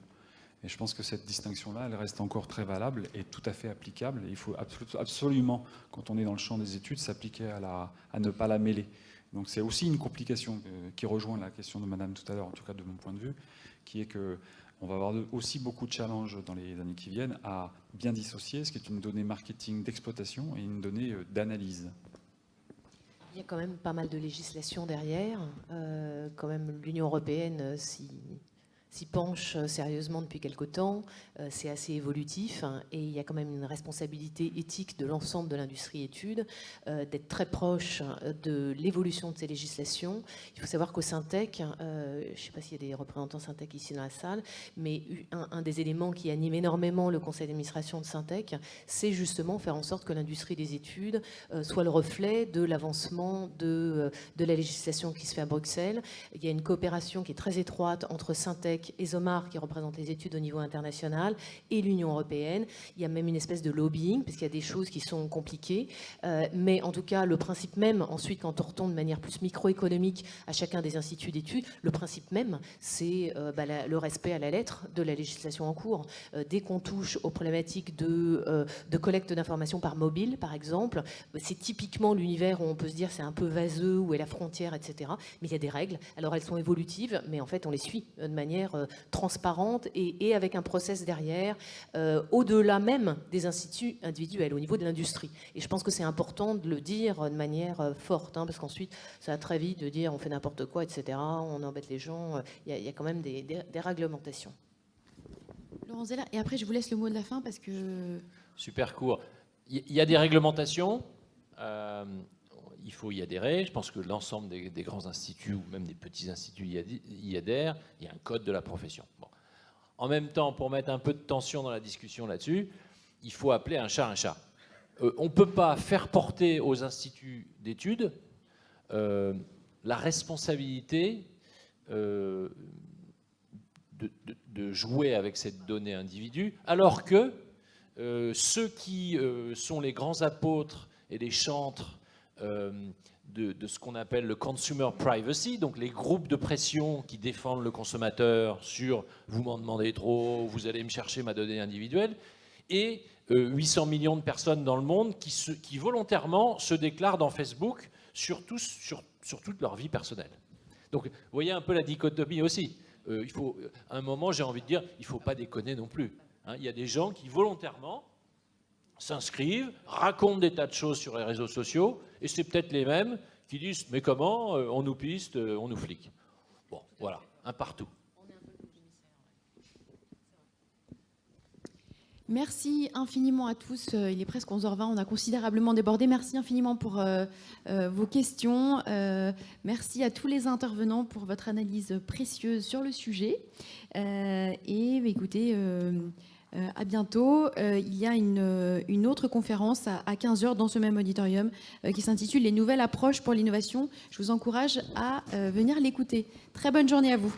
Et je pense que cette distinction-là, elle reste encore très valable et tout à fait applicable. Et il faut absolument, quand on est dans le champ des études, s'appliquer à ne pas la mêler. Donc c'est aussi une complication qui rejoint la question de Madame tout à l'heure, en tout cas de mon point de vue, qui est qu'on va avoir aussi beaucoup de challenges dans les années qui viennent à bien dissocier ce qui est une donnée marketing d'exploitation et une donnée d'analyse. Il y a quand même pas mal de législation derrière. Quand même, l'Union européenne s'y penche sérieusement depuis quelque temps. C'est assez évolutif et il y a quand même une responsabilité éthique de l'ensemble de l'industrie études d'être très proche de l'évolution de ces législations. Il faut savoir qu'au Syntec, je ne sais pas s'il y a des représentants Syntec ici dans la salle, mais un des éléments qui anime énormément le conseil d'administration de Syntec, c'est justement faire en sorte que l'industrie des études soit le reflet de l'avancement de la législation qui se fait à Bruxelles. Il y a une coopération qui est très étroite entre Syntec et Zomar, qui représente les études au niveau international, et l'Union européenne. Il y a même une espèce de lobbying, parce qu'il y a des choses qui sont compliquées. Mais en tout cas, le principe même, ensuite, quand on retombe de manière plus microéconomique à chacun des instituts d'études, le principe même, c'est le respect à la lettre de la législation en cours. Dès qu'on touche aux problématiques de collecte d'informations par mobile, par exemple, c'est typiquement l'univers où on peut se dire c'est un peu vaseux, où est la frontière, etc. Mais il y a des règles. Alors elles sont évolutives, mais en fait, on les suit de manière transparente et avec un process derrière, au-delà même des instituts individuels, au niveau de l'industrie. Et je pense que c'est important de le dire de manière forte, parce qu'ensuite, ça va très vite de dire on fait n'importe quoi, etc., on embête les gens. Il y a quand même des réglementations. Laurent Zella, et après je vous laisse le mot de la fin parce que... Super court. Il y a des réglementations. Il faut y adhérer. Je pense que l'ensemble des grands instituts ou même des petits instituts y adhèrent. Il y a un code de la profession. Bon. En même temps, pour mettre un peu de tension dans la discussion là-dessus, il faut appeler un chat un chat. On ne peut pas faire porter aux instituts d'études la responsabilité de jouer avec cette donnée individu, alors que ceux qui sont les grands apôtres et les chantres de ce qu'on appelle le consumer privacy, donc les groupes de pression qui défendent le consommateur sur « vous m'en demandez trop, vous allez me chercher ma donnée individuelle », et 800 millions de personnes dans le monde qui volontairement se déclarent dans Facebook sur toute leur vie personnelle. Donc vous voyez un peu la dichotomie aussi. Il faut, à un moment, j'ai envie de dire, il ne faut pas déconner non plus. Il y a des gens qui volontairement s'inscrivent, racontent des tas de choses sur les réseaux sociaux, et c'est peut-être les mêmes qui disent « mais comment, on nous piste, on nous flique ». Bon, voilà, un partout. Merci infiniment à tous. Il est presque 11h20, on a considérablement débordé. Merci infiniment pour vos questions. Merci à tous les intervenants pour votre analyse précieuse sur le sujet. Et écoutez... À bientôt. Il y a une autre conférence à 15h dans ce même auditorium qui s'intitule « Les nouvelles approches pour l'innovation ». Je vous encourage à venir l'écouter. Très bonne journée à vous.